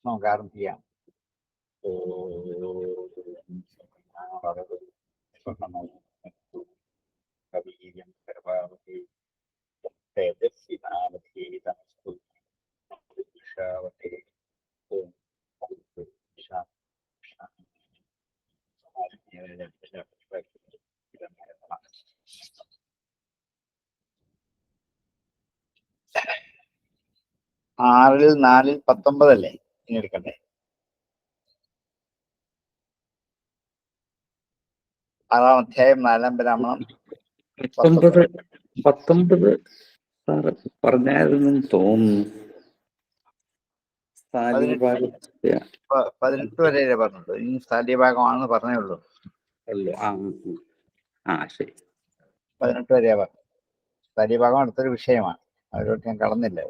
നമുക്ക് ആരംഭിക്കാം. ആറിൽ 4ൽ 19 അല്ലേ ഇനി എടുക്കണ്ടേ? ആറാം അധ്യായം 4ാം ബ്രാഹ്മണം 19 സാറ് പറഞ്ഞായിരുന്നു തോന്നുന്നു. 18 വരെ പറഞ്ഞുള്ളൂ. ഇനി സാധ്യഭാഗമാണെന്ന് പറഞ്ഞേ ഉള്ളൂ. ശരി. 18 വരെ പറഞ്ഞു. സാധ്യഭാഗം അടുത്തൊരു വിഷയമാണ്, അതിലോട്ട് ഞാൻ കടന്നില്ല.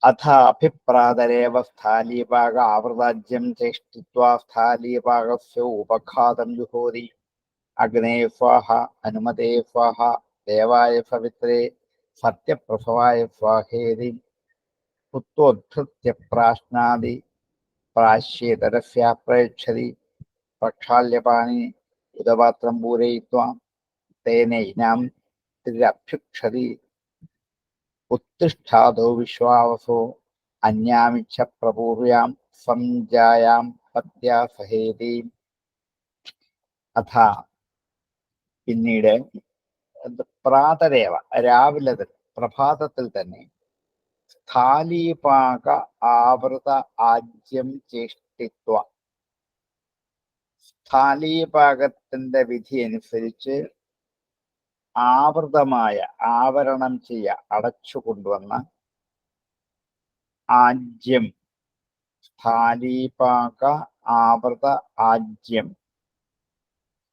അഥ അഭിപ്രാതരേവ സ്ഥാലീഭാഗ ആവൃതാജ്യം ചേഷ്ടിത്വാ സ്ഥാലീഭാഗസ്യ ഉപഘാതം ജുഹോതി അഗ്നേ സ്വാഹ ഹനുമതേ സ്വാഹ ദേവായ സവിത്രേ സത്യപ്രഭവായ സ്വാഹേതി പുത്രോദ്ധൃത്യ പ്രാശ്നാദി പ്രാശ്യേതരസ്യാപ്രേക്ഷതി പ്രക്ഷാല്യപാണി ഉദപാത്രം പൂരയിത്വാ തേനൈനാം തിരഭ്യുക്ഷതി ഉത്തിഷ്ഠാദോ വിശ്വാവസോ അന്യാമിച്ഛ പ്രപൂർയാം സംജായാം പത്യാ സഹേതി. അഥ പിന്നീട് പ്രാതരേവ രാവിലെ പ്രഭാതത്തിൽ തന്നെ സ്ഥാലീപാക ആവൃത ആജ്യം ചേഷ്ടിത്വ സ്ഥാലീപാകത്തിന്റെ വിധി അനുസരിച്ച് ആവൃതമായ ആവരണം ചെയ്യ അടച്ചു കൊണ്ടുവന്ന ആജ്യം സ്ഥാലീപാക ആവൃത ആജ്യം.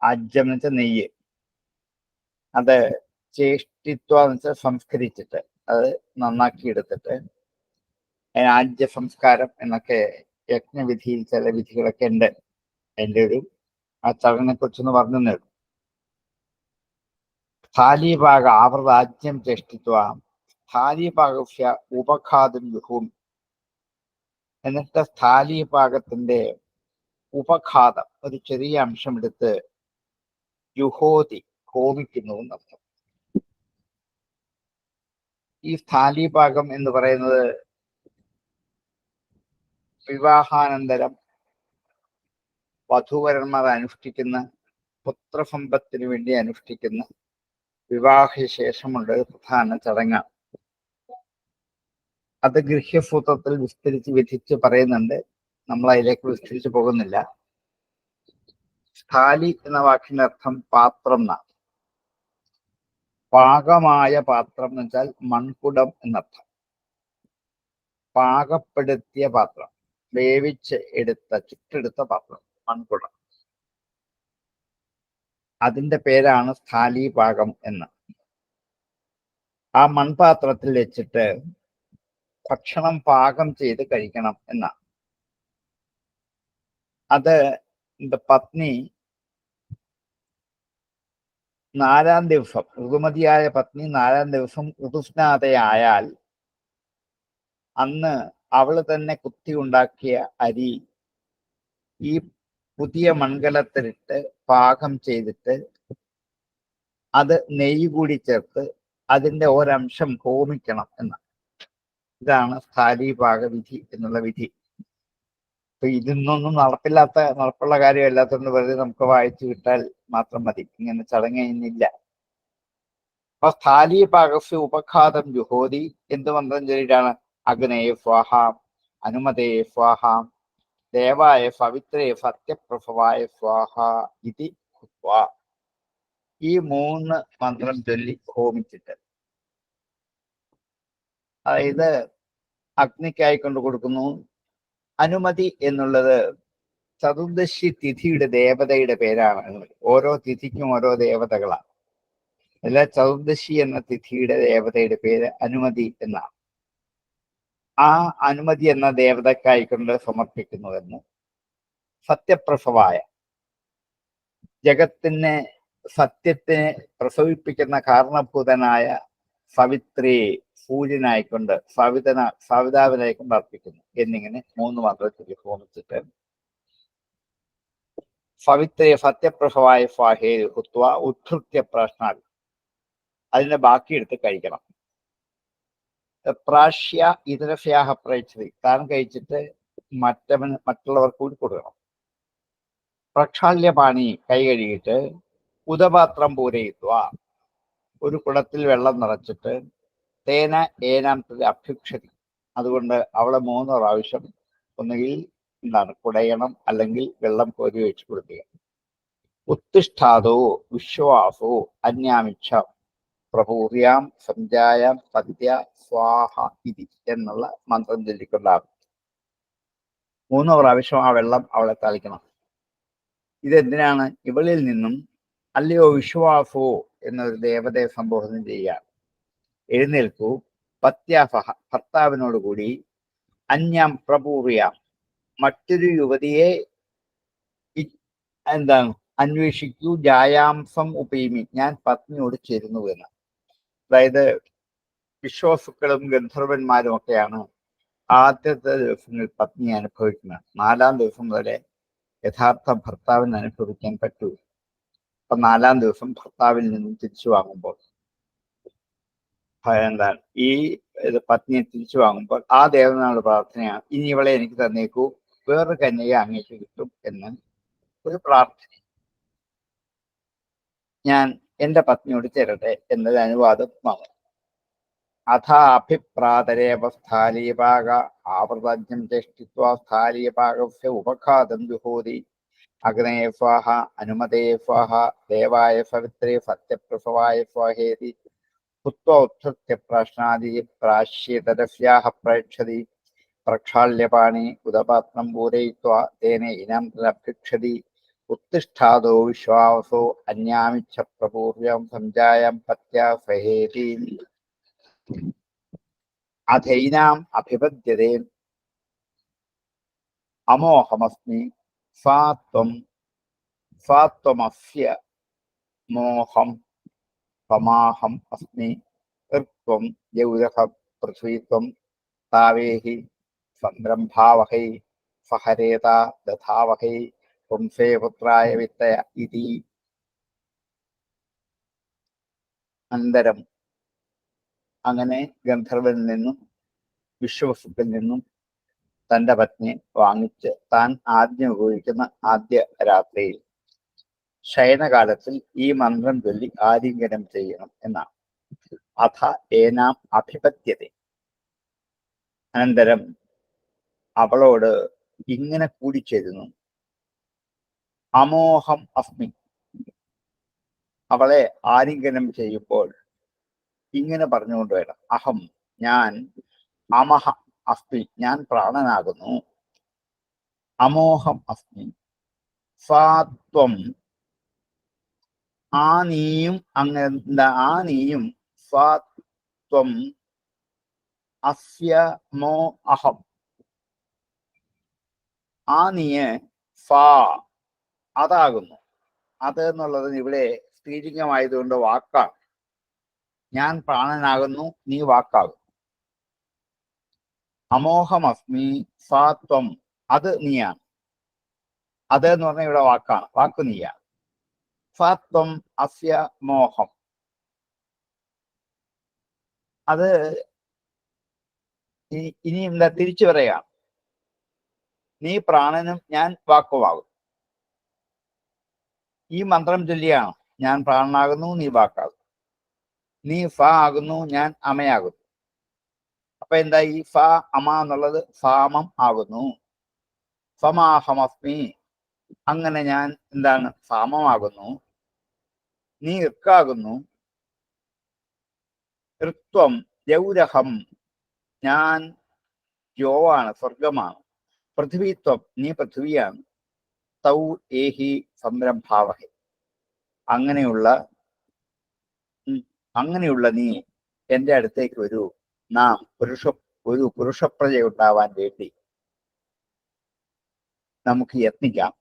ആജ്യം എന്ന് വെച്ചാൽ നെയ്യ്. അത് ചേഷ്ടിത്വ എന്ന് വെച്ചാൽ സംസ്കരിച്ചിട്ട് അത് നന്നാക്കി എടുത്തിട്ട് ആജ്യ സംസ്കാരം എന്നൊക്കെ യജ്ഞവിധിയിൽ ചില വിധികളൊക്കെ ഉണ്ട്. എൻ്റെ ഒരു ആ ചടങ്ങിനെ കുറിച്ചൊന്ന് പറഞ്ഞു. സ്ഥാലീപാക ആവൃതാജ്യം ചേഷ്ടിത്വ സ്ഥാലീപാകസ്യ ഉപഘാതം ജുഹൂമി. എന്നിട്ട് സ്ഥാലീപാകത്തിന്റെ ഉപഘാതം ഒരു ചെറിയ അംശം എടുത്ത് ജുഹോതി ഹോമിക്കുന്നു എന്നർത്ഥം. ഈ സ്ഥാലീപാകം എന്ന് പറയുന്നത് വിവാഹാനന്തരം വധൂവരന്മാർ അനുഷ്ഠിക്കുന്ന പുത്രസമ്പത്തിന് വേണ്ടി അനുഷ്ഠിക്കുന്ന വിവാഹശേഷമുള്ള ഒരു പ്രധാന ചടങ്ങാണ്. അത് ഗൃഹ്യസൂത്രത്തിൽ വിസ്തരിച്ച് വിധിച്ച് പറയുന്നുണ്ട്. നമ്മൾ അതിലേക്ക് വിസ്തരിച്ച് പോകുന്നില്ല. സ്ഥാലി എന്ന വാക്കിന്റെ അർത്ഥം പാത്രം എന്നാണ്. പാകമായ പാത്രം എന്ന് വെച്ചാൽ മൺകുടം എന്നർത്ഥം. പാകപ്പെടുത്തിയ പാത്രം, വേവിച്ച് എടുത്ത ചുട്ടെടുത്ത പാത്രം, മൺകുടം. അതിന്റെ പേരാണ് സ്ഥാലീപാകം എന്ന്. ആ മൺപാത്രത്തിൽ വെച്ചിട്ട് ഭക്ഷണം പാകം ചെയ്ത് കഴിക്കണം എന്നാണ്. അത് പത്നി 4ാം ദിവസം, ഋതുമതിയായ പത്നി 4ാം ദിവസം ഋതുസ്നാതയായാൽ അന്ന് അവള് തന്നെ കുത്തി ഉണ്ടാക്കിയ അരി ഈ പുതിയ മൺകലത്തിലിട്ട് പാകം ചെയ്തിട്ട് അത് നെയ്യ് കൂടി ചേർത്ത് അതിന്റെ ഒരംശം ഹോമിക്കണം എന്നാണ്. ഇതാണ് സ്ഥാലീപാക വിധി എന്നുള്ള വിധി. അപ്പൊ ഇതിന്നൊന്നും നടപ്പുള്ള കാര്യമല്ലാത്തതുകൊണ്ട് വെറുതെ നമുക്ക് വായിച്ചു വിട്ടാൽ മാത്രം മതി. ഇങ്ങനെ ചടങ്ങ് ഇന്നില്ല. അപ്പൊ സ്ഥാലീപാകസ്യ ഉപഘാതം ജുഹോതി എന്ത് മന്ത്രം ചൊല്ലിയിട്ടാണ്? അഗ്നേ സ്വാഹ ഹനുമതേ സ്വാഹ ദേവായ സവിത്രേ സത്യപ്രഭവായ സ്വാഹ ഇതി ഹുത്വാ. ഈ 3 മന്ത്രം ചൊല്ലി ഹോമിച്ചിട്ട്, അതായത് അഗ്നിക്കായി കൊണ്ട് കൊടുക്കുന്നു. അനുമതി എന്നുള്ളത് ചതുർദശി തിഥിയുടെ ദേവതയുടെ പേരാണ്. ഓരോ തിഥിക്കും ഓരോ ദേവതകളാണ്. അല്ല, ചതുർദശി എന്ന തിഥിയുടെ ദേവതയുടെ പേര് അനുമതി എന്നാണ്. ആ അനുമതി എന്ന ദേവതക്കായിക്കൊണ്ട് സമർപ്പിക്കുന്നുവെന്ന് സത്യപ്രഭവായ, ജഗത്തിനെ സത്യത്തിനെ പ്രസവിപ്പിക്കുന്ന കാരണഭൂതനായ സവിത്രേ സൂര്യനായിക്കൊണ്ട് സവിതാവിനായിക്കൊണ്ട് അർപ്പിക്കുന്നു എന്നിങ്ങനെ 3 മന്ത്രത്തിൽ ഹോമിച്ചിട്ട് സവിത്രേ സത്യപ്രഭവായ സ്വാഹേരി ഹുത്വ ഉദ്ധൃത്യ പ്രാഷ്ണാൽ അതിന്റെ ബാക്കിയെടുത്ത് കഴിക്കണം. പ്രാശ്യ ഇതരസ്യാഹ പ്രേക്ഷതി താൻ കഴിച്ചിട്ട് മറ്റുള്ളവർക്ക് കൂടി കൊടുക്കണം. പ്രക്ഷാല്യപാണി കൈ കഴുകിയിട്ട് ഉദപാത്രം പൂരയിത്വ ഒരു കുടത്തിൽ വെള്ളം നിറച്ചിട്ട് തേന ഏനാമത്തിൽ അഭ്യുക്ഷതി അതുകൊണ്ട് അവളെ 3 പ്രാവശ്യം ഒന്നുകിൽ കുടയണം അല്ലെങ്കിൽ വെള്ളം കോരി വെച്ച് കൊടുക്കുക. ഉത്തിഷ്ഠാതോ വിശ്വാസോ അന്യാമിച്ഛ പ്രഭൂര്യാം സഞ്ജായാം പദ്യ സ്വാഹ ഇതി എന്നുള്ള മന്ത്രം ചൊല്ലിക്കൊണ്ടാകും. 3 പ്രാവശ്യം ആ വെള്ളം അവളെ തളിക്കണം. ഇതെന്തിനാണ്? ഇവളിൽ നിന്നും അല്ലയോ വിശ്വാസോ എന്നൊരു ദേവതയെ സംബോധന ചെയ്യുക. എഴുന്നേൽക്കൂ, പത്യാഫ ഭർത്താവിനോട് കൂടി അന്യം പ്രപൂർയാം മറ്റൊരു യുവതിയെ അന്വേഷിക്കൂ, ജായാംസം ഉപേമി ഞാൻ പത്നിയോട് ചേരുന്നു എന്ന്. അതായത് വിശ്വാസുക്കളും ഗന്ധർവന്മാരും ഒക്കെയാണ് ആദ്യത്തെ ദിവസങ്ങളിൽ പത്നിയെ അനുഭവിക്കുന്നത്. 4-ാം ദിവസം വരെ യഥാർത്ഥ ഭർത്താവിന് അനുഭവിക്കാൻ പറ്റൂ. അപ്പൊ 4-ാം ദിവസം ഭർത്താവിൽ നിന്നും തിരിച്ചു വാങ്ങുമ്പോൾ ഈ പത്നിയെ തിരിച്ചു വാങ്ങുമ്പോൾ ആ ദേവനാളുടെ പ്രാർത്ഥനയാണ്, ഇനി ഇവളെ എനിക്ക് തന്നേക്കൂ, വേറൊരു കന്യകയെ അങ്ങേക്ക് കിട്ടും എന്ന് ഒരു പ്രാർത്ഥന. ഞാൻ എന്റെ പത്നിയോട് ചേരട്ടെ എന്നത് അനുവാദമാണ്. അഥാഭിപ്രാതരേവ സ്ഥാലീപാക ആവൃതജ്ഞം ചേഷ്ടിത്വാ സ്ഥാലീപാകസ്യ ഉപഘാതം ജുഹോതി അഗ്നേ സ്വാഹ അനുമതേ സ്വാഹ ദേവായ സവിത്രേ സത്യപ്രസവായ സ്വാഹേതി ഹുത്വ ഉദ്ധൃത്യ പ്രാശ്നാദി പ്രാശ്യേതരസ്യാഹ പ്രേക്ഷതി പ്രക്ഷാള്യപാണി ഉദപാത്രം പൂരയിത്വാ തേന ഇനം അഭ്യുക്ഷതി ഉത്തിഷ്ഠാദോ വിശ്വാസോ അന്യാമിച്ഛ പ്രപൂർവ്യം സഞ്ജായം പത്യാ സഹേതി അധൈനാം അഭിപദ്യതേ അമോഹമസ്മി സ്വാത്വമസ്യ മോഹം പമാഹം അസ്മി ഋത്വം യൗരഹ പൃഥ്വീത്വം താവേഹി സംരംഭാവഹൈ സഹരേത ദധാവഹൈ പുംസേ പുത്രായ വിത്തയ ഇതി. അനന്തരം അങ്ങനെ ഗന്ധർവനിൽ നിന്നും വിശ്വവസുത്തിൽ നിന്നും തന്റെ പത്നിയെ വാങ്ങിച്ച് താൻ ആദ്യം ഉപയോഗിക്കുന്ന ആദ്യ രാത്രിയിൽ ശയനകാലത്തിൽ ഈ മന്ത്രം ചൊല്ലി ആലിംഗനം ചെയ്യണം എന്നാണ്. അഥ ഏനാം അഭിപത്യത അനന്തരം അവളോട് ഇങ്ങനെ കൂടിച്ചേരുന്നു. അമോഹം അസ്മി അവളെ ആലിംഗനം ചെയ്യുമ്പോൾ ഇങ്ങനെ പറഞ്ഞുകൊണ്ട് വേണം. അഹം ഞാൻ, അമഹ അസ്മി ഞാൻ പ്രാണനാകുന്നു, അമോഹം അസ്മി സ്വാത്വം ആ നീയും ആ നീയും സ്വാത്വം അസ്യ മോ അഹം ആ നീയെ ഫാ അതാകുന്നു. അത് എന്നുള്ളത് ഇവിടെ സ്ത്രീലിംഗമായതുകൊണ്ട് വാക്കാണ്. ഞാൻ പ്രാണനാകുന്നു, നീ വാക്കാകുന്നു. അമോഹമസ്മി സ്വാത്വം അത് നീയാണ്. അത് എന്ന് പറഞ്ഞാൽ ഇവിടെ വാക്കാണ്, വാക്ക് നീയാണ്. സ്വാത്വം അസ്യ മോഹം അത് ഇനി എന്താ തിരിച്ചു പറയാം. നീ പ്രാണനും ഞാൻ വാക്കുമാകും. ഈ മന്ത്രം ചൊല്ലിയാണ് ഞാൻ പ്രാണനാകുന്നു, നീ വാക്കാകും. നീ ഫ ആകുന്നു, ഞാൻ അമയാകുന്നു. അപ്പൊ എന്താ ഈ ഫ അമ എന്നുള്ളത് ഫാമം ആകുന്നു. ഫമാഹമസ്മി അങ്ങനെ ഞാൻ ഫാമമാകുന്നു. നീ ഇർക്കാകുന്നു. ഋത്വം യൗരഹം ഞാൻ യോവാണ്, സ്വർഗമാണ്. പൃഥ്വിത്വം നീ പൃഥ്വിയാണ്. തൗ ഏഹി സംരംഭാവഹി അങ്ങനെയുള്ള നീ എൻ്റെ അടുത്തേക്ക് വരൂ. നാം ഒരു പുരുഷപ്രജ ഉണ്ടാവാൻ വേണ്ടി നമുക്ക് യത്നിക്കാം.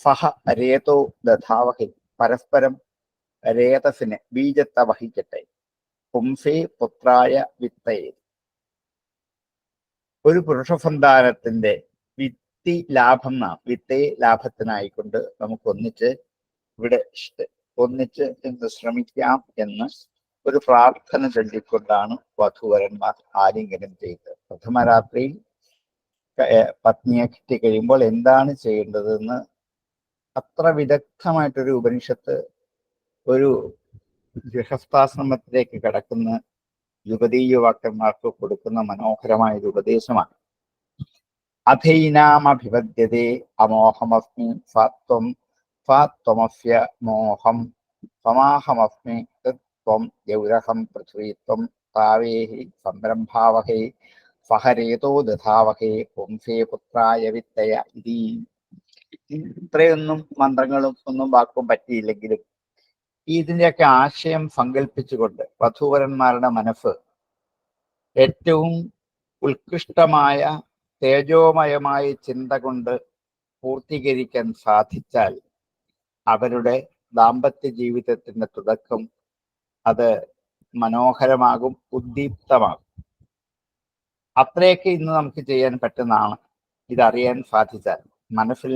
സഹ രേതോ ദധാവഹി പരസ്പരം രേതസിനെ ബീജത്തെ വഹിക്കട്ടെ. പുംസേ പുത്രായ വിത്തയെ. ഒരു പുരുഷ സന്താനത്തിന്റെ വിത്തി ലാഭം വിത്തേ ലാഭത്തിനായിക്കൊണ്ട് നമുക്ക് ഒന്നിച്ച് എന്ന് ശ്രമിക്കാം എന്ന് ഒരു പ്രാർത്ഥന ചൊല്ലിക്കൊണ്ടാണ് വധൂവരന്മാർ ആലിംഗനം ചെയ്തത്. പ്രഥമ രാത്രിയിൽ പത്നിയെ കിട്ടി കഴിയുമ്പോൾ എന്താണ് ചെയ്യേണ്ടതെന്ന് അത്ര വിദഗ്ധമായിട്ടൊരു ഉപനിഷത്ത് ഒരു ഗൃഹസ്ഥാശ്രമത്തിലേക്ക് കടക്കുന്ന യുവതീ യുവാക്കന്മാർക്ക് കൊടുക്കുന്ന മനോഹരമായ ഒരു ഉപദേശമാണ്. അധൈനാമഭിവദ്യതേ അമോഹമസ്മി ഫത്വമസ്യ മോഹം സമാഹമസ്മി ത്വം ഗൗരഹം പൃഥ്വീത്വം താവേഹി സംരംഭാവഹേ സഹരേതോ ദധാവഹേ പുംസേ പുത്രായ വിത്തയ ഇതി. ഇത്രയൊന്നും മന്ത്രങ്ങളും ഒന്നും വാക്കും പറ്റിയില്ലെങ്കിലും ഇതിൻ്റെയൊക്കെ ആശയം സങ്കല്പിച്ചുകൊണ്ട് വധൂവരന്മാരുടെ മനസ്സ് ഏറ്റവും ഉത്കൃഷ്ടമായ തേജോമയമായ ചിന്ത കൊണ്ട് പൂർത്തീകരിക്കാൻ സാധിച്ചാൽ അവരുടെ ദാമ്പത്യ ജീവിതത്തിന്റെ തുടക്കം അത് മനോഹരമാകും, ഉദ്ദീപ്തമാകും. അത്രയൊക്കെ ഇന്ന് നമുക്ക് ചെയ്യാൻ പറ്റുന്നതാണ്. ഇതറിയാൻ സാധിച്ചാൽ മനസ്സിൽ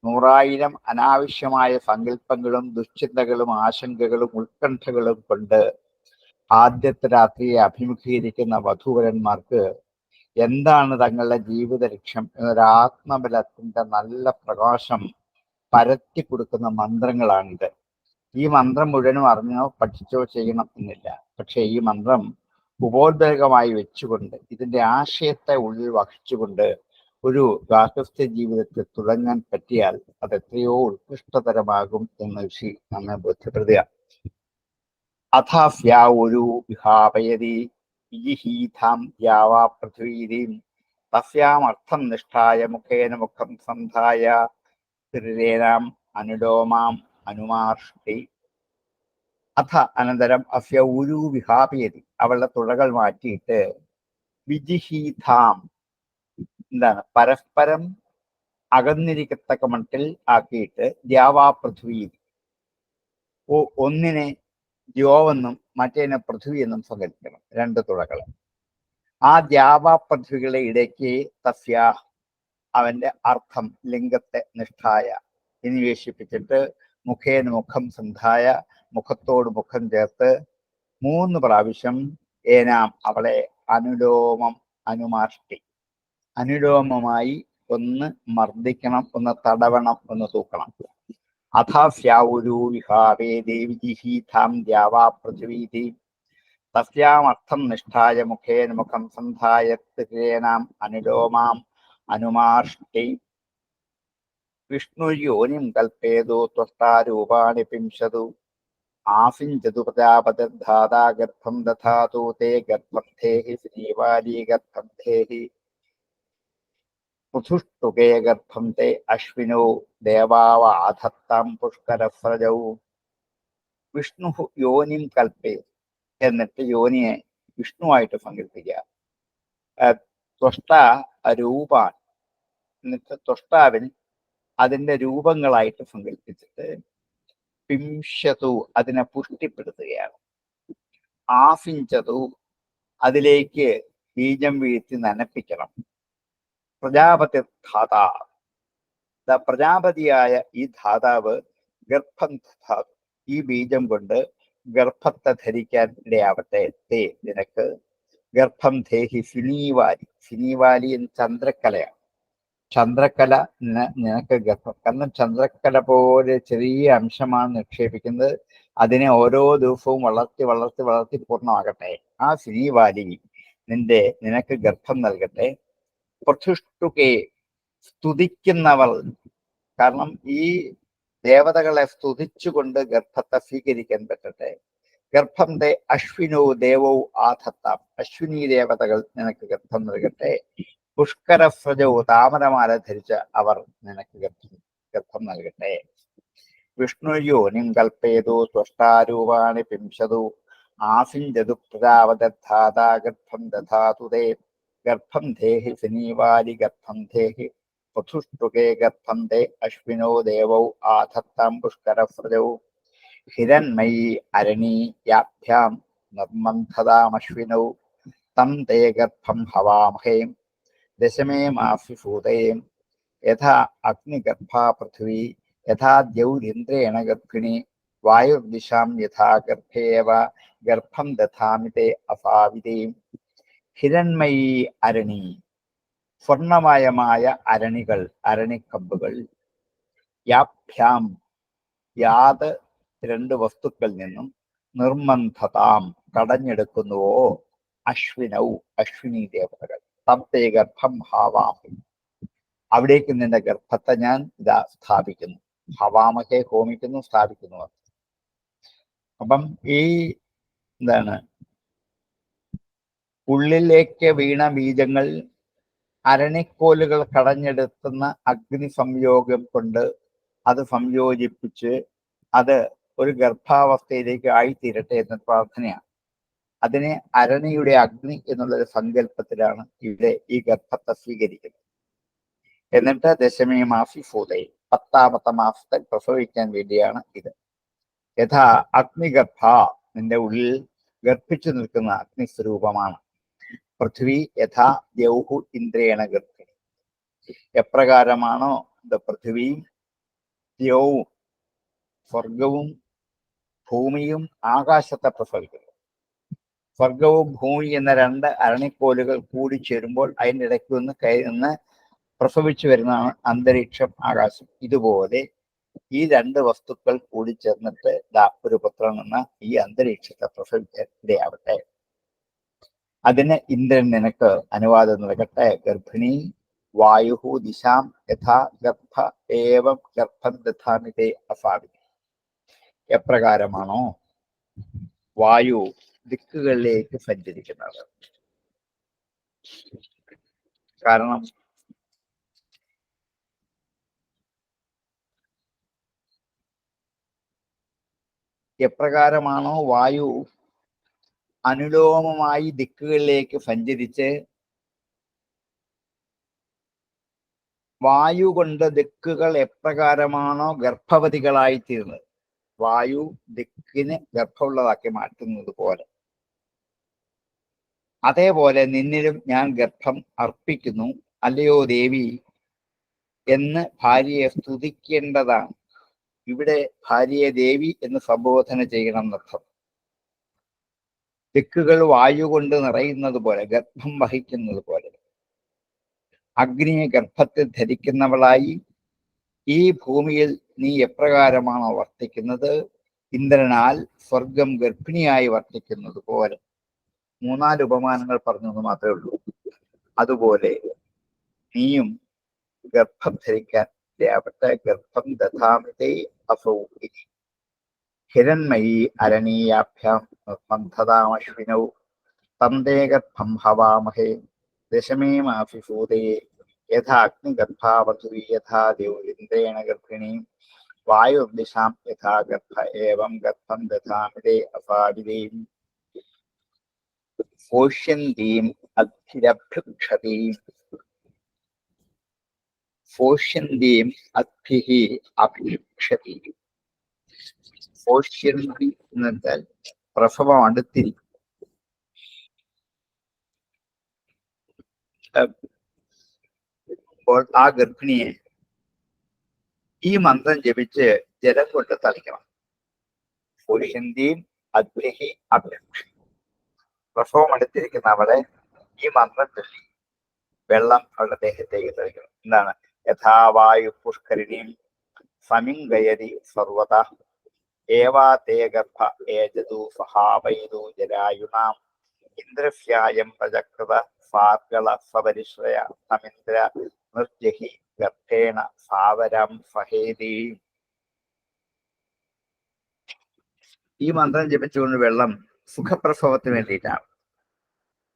100,000 അനാവശ്യമായ സങ്കല്പങ്ങളും ദുശ്ചിന്തകളും ആശങ്കകളും ഉത്കണ്ഠകളും കൊണ്ട് ആദ്യത്തെ രാത്രിയെ അഭിമുഖീകരിക്കുന്ന വധൂവരന്മാർക്ക് എന്താണ് തങ്ങളുടെ ജീവിത ലക്ഷ്യം എന്നൊരാത്മബലത്തിന്റെ നല്ല പ്രകാശം പരത്തി കൊടുക്കുന്ന മന്ത്രങ്ങളാണിത്. ഈ മന്ത്രം മുഴുവനും അറിഞ്ഞോ പഠിച്ചോ ചെയ്യണം എന്നില്ല. പക്ഷെ ഈ മന്ത്രം ഉപോദ്വേഗമായി വെച്ചുകൊണ്ട് ഇതിന്റെ ആശയത്തെ ഉള്ളിൽ വഹിച്ചുകൊണ്ട് ഒരു ഗാർഹസ്ഥ്യ ജീവിതത്തിൽ തുടങ്ങാൻ പറ്റിയാൽ അത് എത്രയോ ഉത്കൃഷ്ടതരമാകും എന്ന് ഋഷി നമ്മെ ബോധ്യപ്പെടുത്തുക. അഥാസ്യാ ഒരു വിഹാപയതി വിജിഹീതാം ദ്യാവാ പൃഥ്വീരീം തസ്യാമർത്ഥം നിഷ്ഠായ മുഖേന മുഖം സന്ധായ തിരേനാം അനുലോമാം അനുമാർഷ്ടി. അഥ അനന്തരം അസ്യ ഒരു വിഹാപയതി അവളുടെ തുഴകൾ മാറ്റിയിട്ട് വിജിഹീതാം എന്താണ് പരസ്പരം അകന്നിരിക്കത്തക്ക മട്ടിൽ ആക്കിയിട്ട് ദ്യാവാ പൃഥ്വി ഒന്നിനെ ദ്യോവെന്നും മറ്റേനെ പൃഥ്വി എന്നും സങ്കല്പിക്കണം. 2 തുഴകൾ. ആ ദ്യാവാ പൃഥ്വികളുടെ ഇടയ്ക്ക് തസ്യ അവന്റെ അർത്ഥം ലിംഗത്തെ നിഷ്ഠായ നിവേശിപ്പിച്ചിട്ട് മുഖേന മുഖം സന്ധായ മുഖത്തോട് മുഖം ചേർത്ത് 3 പ്രാവശ്യം ഏനാം അവളെ അനുലോമം അനുമാഷ്ടി അനുലോമമായി ഒന്ന് മർദ്ദിക്കണം, ഒന്ന് തടവണം, ഒന്ന് തൂക്കണം. അഥാസ്യാവുരു വിഹാവേ ദേവിജിഹീതാം ദ്യാവാ പൃഥ്വീതി തസ്യാമർത്ഥം നിഷ്ഠായ മുഖേന മുഖം സന്ധായ തിരേനാം അനുലോമാം അനുമാഷ്ടി. വിഷ്ണുര്യോനിം കൽപ്പേതു ത്വഷ്ടാരൂപാണി പിംശതു ആസിഞ്ചതു പ്രജാപതിർധാതാ ഗർഭം ദധാതു തേ ഗർഭം ധേഹി ശ്രീവാലീ ഗർഭം ധേഹി പൃഥുഷ്ടുകേ ഗർഭം തേ അശ്വിനോ ദേവാവാധത്താം പുഷ്കരസ്രജൗ. വിഷ്ണു യോനിം കൽപ്പേ എന്നിട്ട് യോനിയെ വിഷ്ണുവായിട്ട് സങ്കല്പിക്കുക. ത്വഷ്ട രൂപാൻ എന്നിട്ട് ത്വഷ്ടാവിൽ അതിന്റെ രൂപങ്ങളായിട്ട് സങ്കല്പിച്ചിട്ട് പിംശതു അതിനെ പുഷ്ടിപ്പെടുത്തുകയാണ്. ആസിഞ്ചതു അതിലേക്ക് ബീജം വീഴ്ത്തി നനപ്പിക്കണം. പ്രജാപതി ധാതാ പ്രജാപതിയായ ഈ ധാതാവ് ഗർഭം ധാതു ഈ ബീജം കൊണ്ട് ഗർഭത്തെ ധരിക്കാൻ ഇടയാവട്ടെ. തേ നിനക്ക് ഗർഭം ധേഹി സിനീവാലി. സിനീവാലി എന്ന് ചന്ദ്രക്കലയാണ്. ചന്ദ്രക്കല നിനക്ക് ഗർഭം. കാരണം ചന്ദ്രക്കല പോലെ ചെറിയ അംശമാണ് നിക്ഷേപിക്കുന്നത്. അതിനെ ഓരോ ദിവസവും വളർത്തി വളർത്തി വളർത്തി പൂർണ്ണമാകട്ടെ. ആ സിനീവാലി നിനക്ക് ഗർഭം നൽകട്ടെ. പ്രതിഷ്ഠുകെ സ്തുതിക്കുന്നവൾ. കാരണം ഈ ദേവതകളെ സ്തുതിച്ചുകൊണ്ട് ഗർഭത്തെ സ്വീകരിക്കാൻ പറ്റട്ടെ. ഗർഭം തേ അശ്വിനോ ദേവോ ആധത്താം. അശ്വിനി ദേവതകൾ നിനക്ക് ഗർഭം നൽകട്ടെ. പുഷ്കരസ്രജോ താമരമാല ധരിച്ച അവർ നിനക്ക് ഗർഭം നൽകട്ടെ. വിഷ്ണുയോനിം കൽപ്പേതു ത്വഷ്ടാരൂപാണി പിംശതു ആസിഞ്ചതു പ്രജാപതിർധാതാ ഗർഭം ദധാതു തേ ഗർഭം ധേഹി സിനീവാലി ഗർഭം ധേഹി പൃഥുഷ്ടുകേ ഗർഭം തേ അശ്വിനോ ദേവൗ ആധത്താം പുഷ്കരസ്രജൗ. ഹിരൺമയീ അരണീ യാഭ്യാം നിർമന്ധതാമശ്വിനൗ തം തേ ഗർഭം ഹവാമഹേ ദശമേ മാസി ഭൂതയേ യഥാ അഗ്നിഗർഭാ പൃഥ്വി യഥാ ദ്യൗരിന്ദ്രേണ ഗർഭിണി വായുർദിശാം യഥാ ഗർഭേവ ഗർഭം ദധാമി തേ അസാവിതേ. ഹിരൺമയീ അരണി, സ്വർണമയമായ അരണികൾ, അരണിക്കമ്പുകൾ. യാഭ്യാം, യാത് രണ്ട് വസ്തുക്കളിൽ നിന്നും, നിർമന്ധതാം കടഞ്ഞെടുക്കുന്നുവോ, അശ്വിനൗ അശ്വിനി ദേവതകൾ, തത്തേ ഗർഭം ഹാവാമി അവിടേക്ക് നിന്റെ ഗർഭത്തെ ഞാൻ ഇതാ സ്ഥാപിക്കുന്നു. ഹവാമഹെ ഹോമിക്കുന്നു, സ്ഥാപിക്കുന്നു. അപ്പം ഈ എന്താണ്, ഉള്ളിലേക്ക് വീണ ബീജങ്ങൾ അരണിക്കോലുകൾ കടഞ്ഞെടുക്കുന്ന അഗ്നി സംയോഗം കൊണ്ട് അത് സംയോജിപ്പിച്ച് അത് ഒരു ഗർഭാവസ്ഥയിലേക്ക് ആയിത്തീരട്ടെ എന്ന പ്രാർത്ഥനയാണ്. അതിനെ അരണിയുടെ അഗ്നി എന്നുള്ളൊരു സങ്കല്പത്തിലാണ് ഇവിടെ ഈ ഗർഭത്തെ സ്വീകരിക്കുന്നത്. എന്നിട്ട് ദശമേ മാസി ഭൂതയെ, 10ാമത്തെ മാസത്തെ പ്രസവിക്കാൻ വേണ്ടിയാണ് ഇത്. യഥാ അഗ്നിഗർഭ, നിന്റെ ഉള്ളിൽ ഗർഭിച്ചു നിൽക്കുന്ന അഗ്നിസ്വരൂപമാണ്. പൃഥ്വി യഥാ ദ്യൗഹു ഇന്ദ്രേണ ഗർഭിണി, എപ്രകാരമാണോ ഇത് പൃഥ്വിയും ദ്യൗവും സ്വർഗവും ഭൂമിയും ആകാശത്തെ പ്രസവിക്കുന്നത്. സ്വർഗവും ഭൂമി എന്ന രണ്ട് അരണിക്കോലുകൾ കൂടി ചേരുമ്പോൾ അതിൻ്റെ ഇടയ്ക്ക് ഒന്ന് കയറുന്ന പ്രസവിച്ചു വരുന്നതാണ് അന്തരീക്ഷം, ആകാശം. ഇതുപോലെ ഈ രണ്ട് വസ്തുക്കൾ കൂടി ചേർന്നിട്ട് ഒരു പുത്രൻ എന്ന ഈ അന്തരീക്ഷത്തെ പ്രസവിക്കാൻ ഇടയാവട്ടെ. അതിന് ഇന്ദ്രൻ നിനക്ക് അനുവാദം നൽകട്ടെ. ഗർഭിണി വായു ദിശാം യഥാ ഗർഭ ഏവം ഗർഭം ദധാമി തേ അസാവിതി. എപ്രകാരമാണോ വായു ദിക്കുകളിലേക്ക് സഞ്ചരിക്കുന്നത്, കാരണം എപ്രകാരമാണോ വായു അനുലോമമായി ദിക്കുകളിലേക്ക് സഞ്ചരിച്ച് വായു കൊണ്ട് ദിക്കുകൾ എപ്രകാരമാണോ ഗർഭവതികളായിത്തീരുന്നത്, വായു ദിക്കിന് ഗർഭമുള്ളതാക്കി മാറ്റുന്നത് പോലെ, അതേപോലെ നിന്നിലും ഞാൻ ഗർഭം അർപ്പിക്കുന്നു, അല്ലയോ ദേവി എന്ന് ഭാര്യയെ സ്തുതിക്കേണ്ടതാണ്. ഇവിടെ ഭാര്യയെ ദേവി എന്ന് സംബോധന ചെയ്യണം എന്നർത്ഥം. ദിക്കുകൾ വായു കൊണ്ട് നിറയുന്നത് പോലെ, ഗർഭം വഹിക്കുന്നത് പോലെ, അഗ്നിയെ ഗർഭത്തിൽ ധരിക്കുന്നവളായി ഈ ഭൂമിയിൽ നീ എപ്രകാരമാണോ വർത്തിക്കുന്നത്, ഇന്ദ്രനാൽ സ്വർഗം ഗർഭിണിയായി വർത്തിക്കുന്നത് പോലെ. 3-4 ഉപമാനങ്ങൾ പറഞ്ഞെന്ന് മാത്രമേ ഉള്ളൂ. അതുപോലെ നീയും ഗർഭം ധരിക്കാൻ ഇടയാവട്ടെ. ഗർഭം ദധാമി തേ അസൗ ഇതി. ഹിരൺമയീ അരണീയാഭ്യാം നിർബന്ധതാമശ്വിനൗ തം തേ ഗർഭം ഹവാമഹേ ദശമേ മാസി ഭൂതയെ യഥാ അഗ്നിഗർഭാവധുവി യഥാ ദ്യൗരിന്ദ്രേണ ഗർഭിണീ വായുർദിശാം യഥാ ഗർഭ ഏവം ഗർഭം ദധാമി തേ അസാവിതീം. പോഷ്യന്തീം അദ്ഭിരഭ്യുക്ഷതീം, പോഷ്യന്തീം അദ്ഭിഃ അഭിക്ഷതി. പോഷ്യന്തി എന്നുവെച്ചാൽ പ്രസവം അടുത്തിരിക്കും. അപ്പോൾ ആ ഗർഭിണിയെ ഈ മന്ത്രം ജപിച്ച് ജലം കൊണ്ട് തളിക്കണം. പോഷ്യന്തീം അദ്ഭിഃ അഭിക്ഷതി. പ്രസവം അടുത്തിരിക്കുന്ന അവളെ ഈ മന്ത്രം ചൊല്ലി വെള്ളം അവളുടെ ദേഹത്തേക്ക് തളിക്കണം. എന്താണ്? യഥാ വായു പുഷ്കരിണീം സമിംഗയതി സർവത ഏവാ തേ ഗർഭ ഏജതു സഹാവൈതു ജരായുണാം ഇന്ദ്രസ്യായം പ്രജകൃത സാർഗള സപരിശ്രയ സമിന്ദ്ര നിർജഹി ഗർഭേണ സാവരം സഹേതി. ഈ മന്ത്രം ജപിച്ചുകൊണ്ട് വെള്ളം സുഖപ്രസവത്തിന് വേണ്ടിയിട്ടാണ്.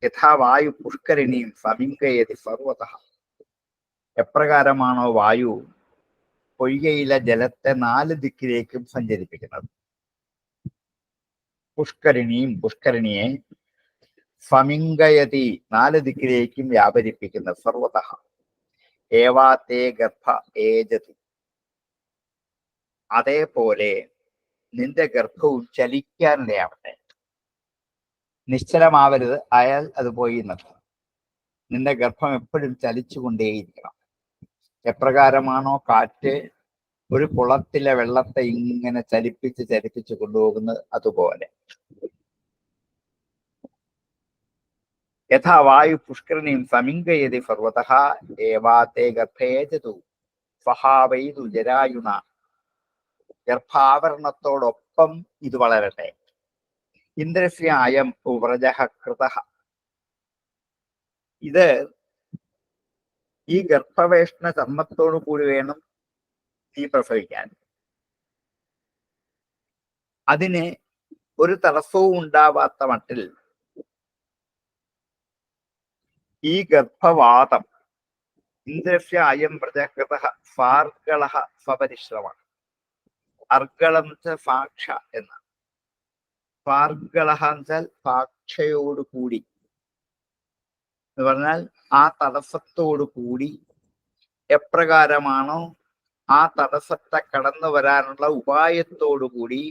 യഥാ വായു പുഷ്കരിണിയും സമിംഗയതി സർവത. എപ്രകാരമാണോ വായു പൊയ്കയിലെ ജലത്തെ 4 ദിക്കിലേക്കും സഞ്ചരിപ്പിക്കുന്നത്. പുഷ്കരിണിയെ സമിംഗയതി 4 ദിക്കിലേക്കും വ്യാപരിപ്പിക്കുന്ന സർവത. ഏവാ തേ ഗർഭ ഏജതി. അതേപോലെ നിന്റെ ഗർഭവും ചലിക്കാനിടയാവട്ടെ. നിശ്ചലമാവരുത്, ആയാൽ അത് പോയി എന്നർത്ഥം. നിന്റെ ഗർഭം എപ്പോഴും ചലിച്ചുകൊണ്ടേയിരിക്കണം. എപ്രകാരമാണോ കാറ്റ് ഒരു കുളത്തിലെ വെള്ളത്തെ ഇങ്ങനെ ചലിപ്പിച്ച് കൊണ്ടുപോകുന്നത്, അതുപോലെ. യഥാ വായു പുഷ്കരണീം സമീങ്കയതി പർവ്വതഃ ഏവാതേ ഗർഭേജതു സ്വഹാവൈതു ജരായുണ. ഗർഭാവരണത്തോടൊപ്പം ഇത് വളരട്ടെ. ഇന്ദ്രസ്യ അയം വ്രജഃ കൃതഃ. ഇത് ഈ ഗർഭവേഷണ ചർമ്മത്തോടു കൂടി വേണം നീ പ്രസവിക്കാൻ. അതിന് ഒരു തടസ്സവും ഉണ്ടാവാത്ത മട്ടിൽ ഈ ഗർഭവാതം ഇന്ദ്രസ്യ അയം വ്രജകൃതഃ ഫാർഗളഃ സ്വപരിശ്രമ. അർഗളം ഫാക്ഷ എന്ന ഫാർഗളഃ എന്നുവെച്ചാൽ ഫാക്ഷയോട് കൂടി എന്ന് പറഞ്ഞാൽ ആ തടസ്സത്തോടു കൂടി എപ്രകാരമാണോ ആ തടസ്സത്തെ കടന്നു വരാനുള്ള ഉപായത്തോടു കൂടി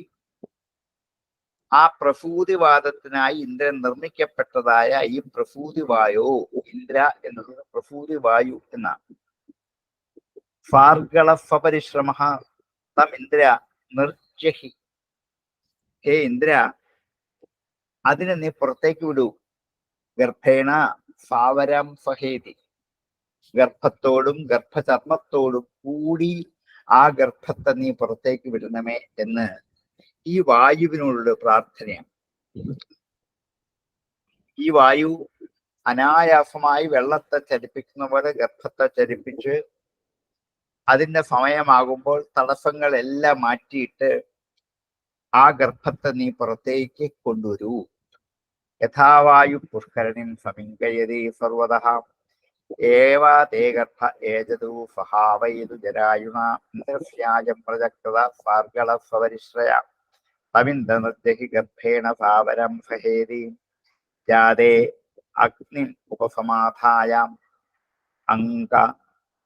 ആ പ്രസൂതിവാദത്തിനായി ഇന്ദ്രൻ നിർമ്മിക്കപ്പെട്ടതായ ഈ പ്രസൂതിവായു, ഇന്ദ്ര എന്നത് പ്രസൂതിവായു എന്നാണ്. ഫാർഗള സ്വപരിശ്രമ തം ഇന്ദ്ര നിർജഹി. ഹേ ഇന്ദ്ര, അതിനെ നീ പുറത്തേക്ക് വിടൂ. ഗർഭേണ സാവരം സഹേതി. ഗർഭത്തോടും ഗർഭചർമ്മത്തോടും കൂടി ആ ഗർഭത്തെ നീ പുറത്തേക്ക് വിടണമേ എന്ന് ഈ വായുവിനോടുള്ള പ്രാർത്ഥനയാണ്. ഈ വായു അനായാസമായി വെള്ളത്തെ ചലിപ്പിക്കുന്ന പോലെ ഗർഭത്തെ ചലിപ്പിച്ച് അതിന്റെ സമയമാകുമ്പോൾ തടസ്സങ്ങളെല്ലാം മാറ്റിയിട്ട് ആ ഗർഭത്തെ നീ പുറത്തേക്ക് കൊണ്ടുവരൂ. യഥാവായു പുഷ്കരണിം സമീങ്കയതി സർവതഃ ഏവാ തേ ഗർഭ ഏജതു സഹാവൈതു ജരായുണ. ഇന്ദ്രസ്യായം പ്രജകൃത ഫാർഗള സ്വപരിശ്രയ തമിന്ദ്രനൃജഹി ഗർഭേണ സാവരം സഹേതി. ജാതേ അഗ്നിം ഉപസമാധായ അംഗ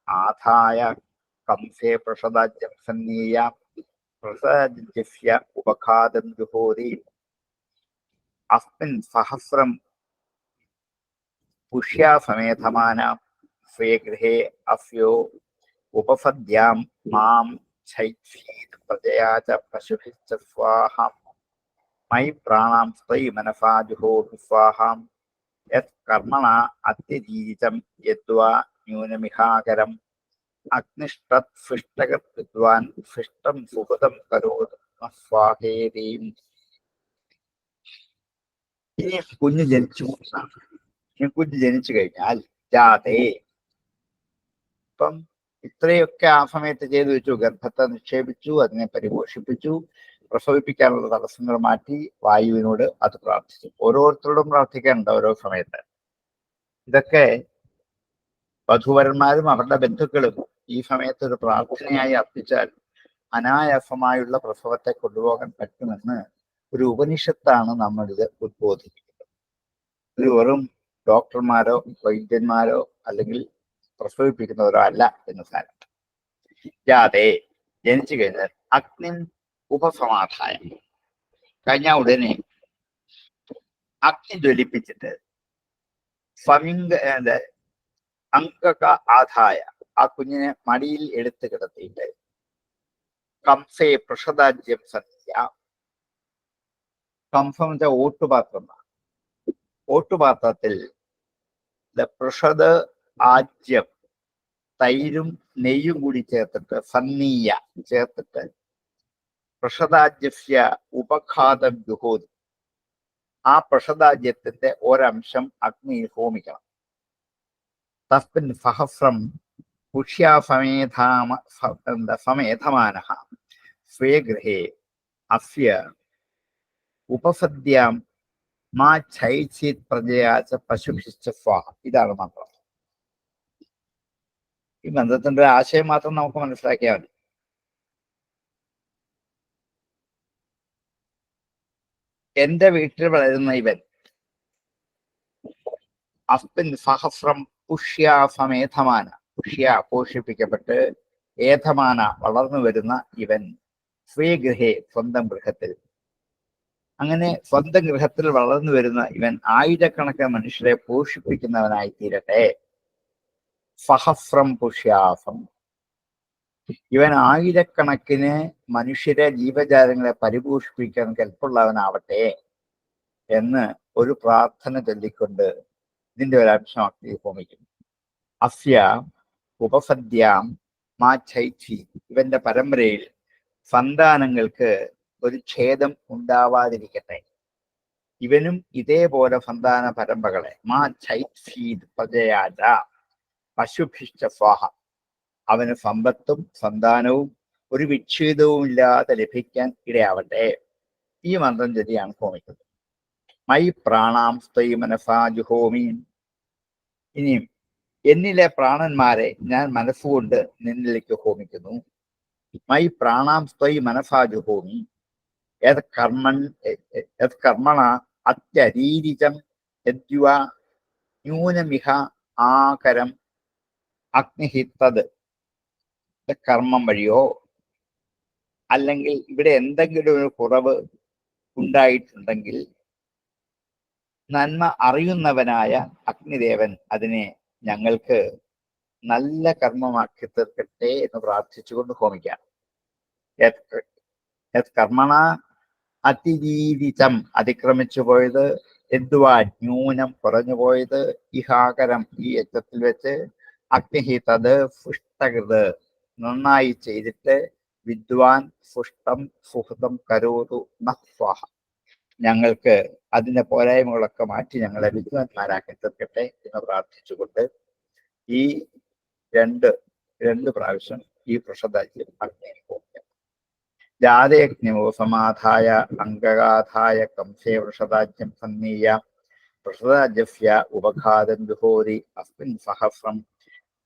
ആധായ കംസേ പ്രസദാജ്യം സന്നീയ പ്രസജ്യസ്യ ഉപഘാതം ജുഹോതി. അസ്മിൻ സഹസ്രം പുഷ്യാസമേധമാന സ്വേ ഗൃഹേ അസ്യോ ഉപസദ്യാം മാം ചൈത്സീത് പ്രജയാ ച പശുഭിശ്ച സ്വാഹാം. മയി പ്രാണാം സ്വൈ മനസാ ജുഹോതി സ്വാഹാം. യത് കർമ്മണ അത്യജീചം യദ്വാ ന്യൂനമിഹാകരം. അഗ്നിഷ്ടത് ഫിഷ്ടകത് വിദ്വാൻ ഫിഷ്ടം സുഹൃതം കരോത് സ്വാഹേരീം. ഇനി കുഞ്ഞ് ജനിച്ചു. ഇനി കുഞ്ഞ് ജനിച്ചു കഴിഞ്ഞാൽ ജാതേ, ഇപ്പം ഇത്രയൊക്കെ ആ സമയത്ത് ചെയ്തു വെച്ചു. ഗർഭത്തെ നിക്ഷേപിച്ചു, അതിനെ പരിപോഷിപ്പിച്ചു, പ്രസവിപ്പിക്കാനുള്ള തടസ്സങ്ങൾ മാറ്റി വായുവിനോട് അത് പ്രാർത്ഥിച്ചു. ഓരോരുത്തരോടും പ്രാർത്ഥിക്കാനുണ്ട് ഓരോ സമയത്ത്. ഇതൊക്കെ വധുവരന്മാരും അവരുടെ ബന്ധുക്കളും ഈ സമയത്ത് ഒരു പ്രാർത്ഥനയായി അർപ്പിച്ചാൽ അനായാസമായുള്ള പ്രസവത്തെ കൊണ്ടുപോകാൻ പറ്റുമെന്ന് ഒരു ഉപനിഷത്താണ് നമ്മളിത് ഉദ്ബോധിപ്പിക്കുന്നത്. ഇത് വെറും ഡോക്ടർമാരോ വൈദ്യന്മാരോ അല്ലെങ്കിൽ പ്രസവിപ്പിക്കുന്നവരോ അല്ല എന്ന് സാരം. ജാതേ, ജനിച്ചു കഴിഞ്ഞാൽ അഗ്നി ഉപസമാധായം കഴിഞ്ഞ ഉടനെ അഗ്നി ജ്വലിപ്പിച്ചിട്ട് അംഗക ആധായ ആ കുഞ്ഞിനെ മടിയിൽ എടുത്ത് കിടത്തിയിട്ട് കംസേ പ്രഷദാജ്യം സന്ധ്യ. കംസം വെച്ച ഓട്ടുപാത്രം. ഓട്ടുപാത്രത്തിൽ പ്രഷദ് ആജ്യം തൈരും നെയ്യും കൂടി ചേർത്തിട്ട് സന്നീയ ചേർത്തിട്ട് പ്രഷദാജ്യസ്യ ഉപഘാതം ജുഹോതി. ആ പ്രഷദാജ്യത്തിന്റെ ഒരംശം അഗ്നിയിൽ ഹോമിക്കണം. തസ്മിൻ സഹസ്രം പുഷ്യാസമേധമാനഃ സ്വേ ഗൃഹേ അസ്യ ഉപസദ്യാം മാ ഛൈചിത് പ്രജയാച പശുഭിശ്ച സ്വാഹ. ഇതാണ് മന്ത്രം. ഈ മന്ത്രത്തിന്റെ ആശയം മാത്രം നമുക്ക് മനസ്സിലാക്കിയാൽ മതി. എന്റെ വീട്ടിൽ വളരുന്ന ഇവൻ അസ്മിൻ സഹസ്രം പുഷ്യാസമേധമാന, പുഷ്യ പോഷിപ്പിക്കപ്പെട്ട് ഏധമാന വളർന്നു വരുന്ന ഇവൻ സ്വീഗൃഹേ സ്വന്തം ഗൃഹത്തിൽ അങ്ങനെ സ്വന്തം ഗൃഹത്തിൽ വളർന്നു വരുന്ന ഇവൻ ആയിരക്കണക്കിന് മനുഷ്യരെ പോഷിപ്പിക്കുന്നവനായി തീരട്ടെ. സഹസ്രം പുഷ്യാസം, ഇവൻ ആയിരക്കണക്കിന് മനുഷ്യരെ, ജീവജാലങ്ങളെ പരിപോഷിപ്പിക്കാൻ കെൽപ്പുള്ളവനാവട്ടെ എന്ന് ഒരു പ്രാർത്ഥന ചൊല്ലിക്കൊണ്ട് ഇതിന്റെ ഒരു അംശമാക്കി ഹോമിക്കും. അസ്യ ഉപസദ്യാം മാ ചൈച്ചി, ഇവന്റെ പരമ്പരയിൽ സന്താനങ്ങൾക്ക് ഒരു ഛേദം ഉണ്ടാവാതിരിക്കട്ടെ. ഇവനും ഇതേപോലെ സന്താന പരമ്പരകളെ മാ ചൈത്സീത് പ്രജയാജ പശുഭിഷ്ട സ്വാഹ, അവന് സമ്പത്തും സന്താനവും ഒരു വിച്ഛേദവും ഇല്ലാതെ ലഭിക്കാൻ ഇടയാവട്ടെ. ഈ മന്ത്രം ചൊല്ലിയാണ് ഹോമിക്കുന്നത്. മൈ പ്രാണാം സ്ത്രീ മനസാ ജുഹോമി, ഇനിയും എന്നിലെ പ്രാണന്മാരെ ഞാൻ മനസ്സുകൊണ്ട് നിന്നിലേക്ക് ഹോമിക്കുന്നു. മൈ പ്രാണാം സ്ത്രീ മനസാ ജുഹോമി യത് കർമ്മണ അത്യരീരിജം യദ്യുവ ന്യൂനമിഹ ആകരം അഗ്നിഹിത്തത്. കർമ്മം വഴിയോ അല്ലെങ്കിൽ ഇവിടെ എന്തെങ്കിലും ഒരു കുറവ് ഉണ്ടായിട്ടുണ്ടെങ്കിൽ നന്മ അറിയുന്നവനായ അഗ്നിദേവൻ അതിനെ ഞങ്ങൾക്ക് നല്ല കർമ്മമാക്കി തീർക്കട്ടെ എന്ന് പ്രാർത്ഥിച്ചുകൊണ്ട് ഹോമിക്കാം. കർമ്മണ അതിരീരിതം, അതിക്രമിച്ചു പോയത്, എന്തുവാ ന്യൂനം കുറഞ്ഞു പോയത്, ഇഹാകരം ഈ യജ്ഞത്തിൽ വെച്ച്, അഗ്നിഹി തത് പുഷ്ടകൃത് നന്നായി ചെയ്തിട്ട്, വിദ്വാൻ പുഷ്ടം സുഹൃതം കരോതു നസ്വാഹ, ഞങ്ങൾക്ക് അതിന്റെ പോരായ്മകളൊക്കെ മാറ്റി ഞങ്ങളെ വിദ്വാൻമാരാക്കി തീർക്കട്ടെ എന്ന് പ്രാർത്ഥിച്ചുകൊണ്ട് ഈ രണ്ട് പ്രാവശ്യം ഈ പ്രഷദാജ്യം അഗ്നിയിൽ ഹോമിക്കാം. ജാതയജ്ഞമോ സമാധായ അംഗഗാധായ കംസേ വൃഷദാജ്യം സന്നീയ വൃഷദാജ്യസ്യ ഉപഘാതം ജുഹോരി അസ്മിൻ സഹസ്രം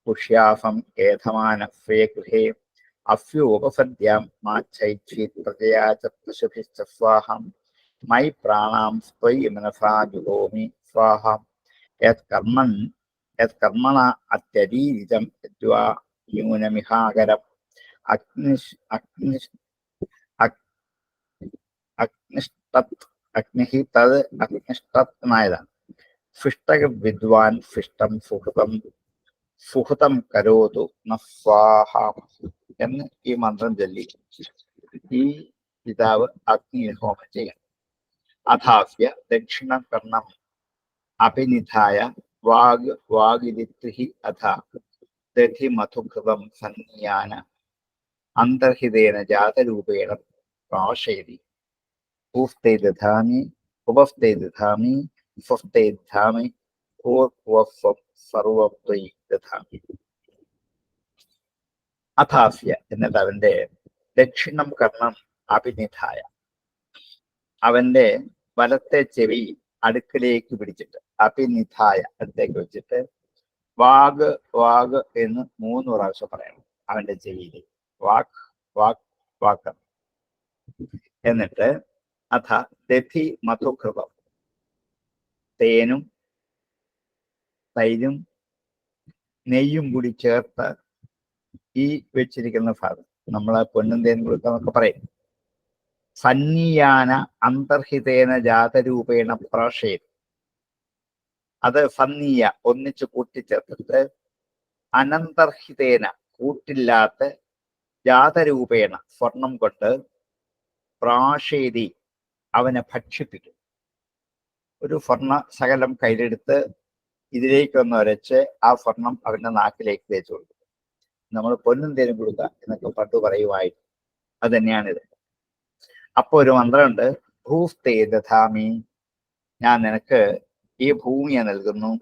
പുഷ്യാസം ഏധമാന സ്വേ ഗൃഹേ അസ്യോപസദ്യാം മാ ചൈച്ഛീത് പ്രജയാ ച പശുഭിശ്ച സ്വാഹം മൈ പ്രാണാം സ്വൈ മനസാ ജുഹോമി സ്വാഹം യത് കർമ്മണ അത്യരീരിജം യദ്വാ ന്യൂനമിഹാകരം അഗ്നിഹി തത് അഗ്നിഷ്ടത് എന്നായതാണ്. ഫിഷ്ട വിദ്വാൻ ഫിഷ്ടം സുഹൃതം കരോതു നസ്വാഹ എന്ന് ഈ മന്ത്രം ചൊല്ലി ഈ പിതാവ് അഗ്നിയിൽ ഹോമം ചെയ്യണം. അഥാസ്യ ദക്ഷിണം കർണം അഭിനിധായ വാഗിരിത്രി അഥ ദധി മധുകൃതം സന്നിയാന അന്തർഹിതേന ജാതരൂപേണ പ്രാശയതി പൂസ്തേ ദധാമി ഉപസ്തേ ദധാമി സ്വസ്തേ ദധാമി സർവം ത്വയി ദധാമി. അഥാസ്യ എന്നത് അവന്റെ ദക്ഷിണം കർണം അഭിനിധായ, അവന്റെ വലത്തെ ചെവി അടുക്കിലേക്ക് പിടിച്ചിട്ട്, അഭിനിധായ അടുത്തേക്ക് വെച്ചിട്ട്, വാഗ് വാഗ് എന്ന് 3 പ്രാവശ്യം പറയണം അവന്റെ ചെവിയിലേക്ക്. വാക് വാക് വാക്ക്. എന്നിട്ട് അഥ ദധി മധുകൃതം, തേനും തൈരും നെയ്യും കൂടി ചേർത്ത് ഈ വെച്ചിരിക്കുന്ന ഭാഗം നമ്മളെ പൊന്നും തേനും കൊടുക്കാന്നൊക്കെ പറയും. സന്നിയാന അന്തർഹിതേന ജാതരൂപേണ പ്രാശയത്, അത് സന്നിയ ഒന്നിച്ച് കൂട്ടിച്ചേർത്തിട്ട്, അനന്തർഹിതേന കൂട്ടില്ലാത്ത, ജാതരൂപേണ സ്വർണം കൊണ്ട്, പ്രാശേതി അവനെ ഭക്ഷിപ്പിക്കും. ഒരു സ്വർണ്ണ ശകലം കയ്യിലെടുത്ത് ഇതിലേക്കൊന്ന് ഉരച്ച് ആ സ്വർണം അവന്റെ നാക്കിലേക്ക് തേച്ചു കൊടുക്കും. നമ്മൾ പൊന്നും തേനും കൊടുക്കുക എന്നൊക്കെ പണ്ട് പറയുമായിരുന്നു. അത് തന്നെയാണിത്. അപ്പൊ ഒരു മന്ത്രമുണ്ട്, ഭൂസ്തേ ദധാമി, ഞാൻ നിനക്ക് ഈ ഭൂമിയെ നൽകുന്നു.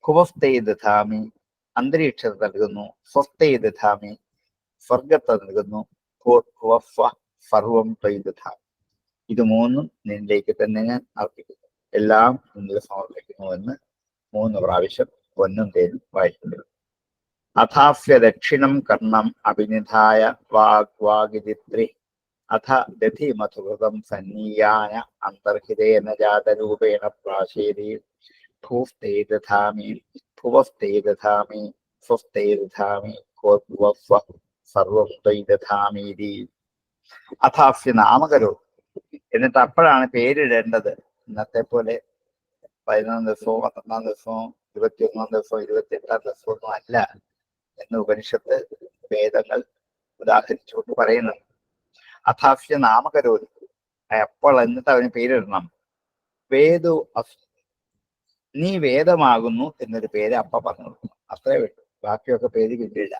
ഭുവസ്തേ ദധാമി, അന്തരീക്ഷത്തെ നൽകുന്നു. സ്വസ്തേ ദധാമി, സ്വർഗത്തെ നൽകുന്നു. സർവം ത്വയി ദധാമി, ഇത് 3 നിന്നിലേക്ക് തന്നെ ഞാൻ അർപ്പിക്കുന്നു, എല്ലാം നിന്നിൽ സമർപ്പിക്കുന്നുവെന്ന് 3 പ്രാവശ്യം പൊന്നും തേനും വായിക്കുന്നത്. അഥാസ്യ ദക്ഷിണം കർണം അഭിനിധായ വാഗ്വാഗിരിത്രി അഥ ദധി മധുകൃതം സന്നീയാന അന്തർഹിതേന ജാതരൂപേണ പ്രാശേരി ഭൂസ്തേ ദധാമി ഭുവസ്തേ ദധാമി സ്വസ്തേ ദധാമി സർവം ത്വയി ദധാമീതി. അഥാസ്യ നാമകരോ, എന്നിട്ട് അപ്പോഴാണ് പേരിടേണ്ടത്. ഇന്നത്തെ പോലെ 11 ദിവസവും 11 ദിവസവും 21 ദിവസവും 28 ദിവസവും ഒന്നും അല്ല എന്ന് ഉപനിഷത്ത് വേദങ്ങൾ ഉദാഹരിച്ചുകൊണ്ട് പറയുന്നു. അഥാസ്യ നാമകരോധി, അപ്പോൾ എന്നിട്ട് അവന് പേരിടണം. വേദോ നീ വേദമാകുന്നു എന്നൊരു പേര് അപ്പ പറഞ്ഞു കൊടുക്കണം. അത്രേ വേണ്ടു, ബാക്കിയൊക്കെ പേര് പിന്നില്ല.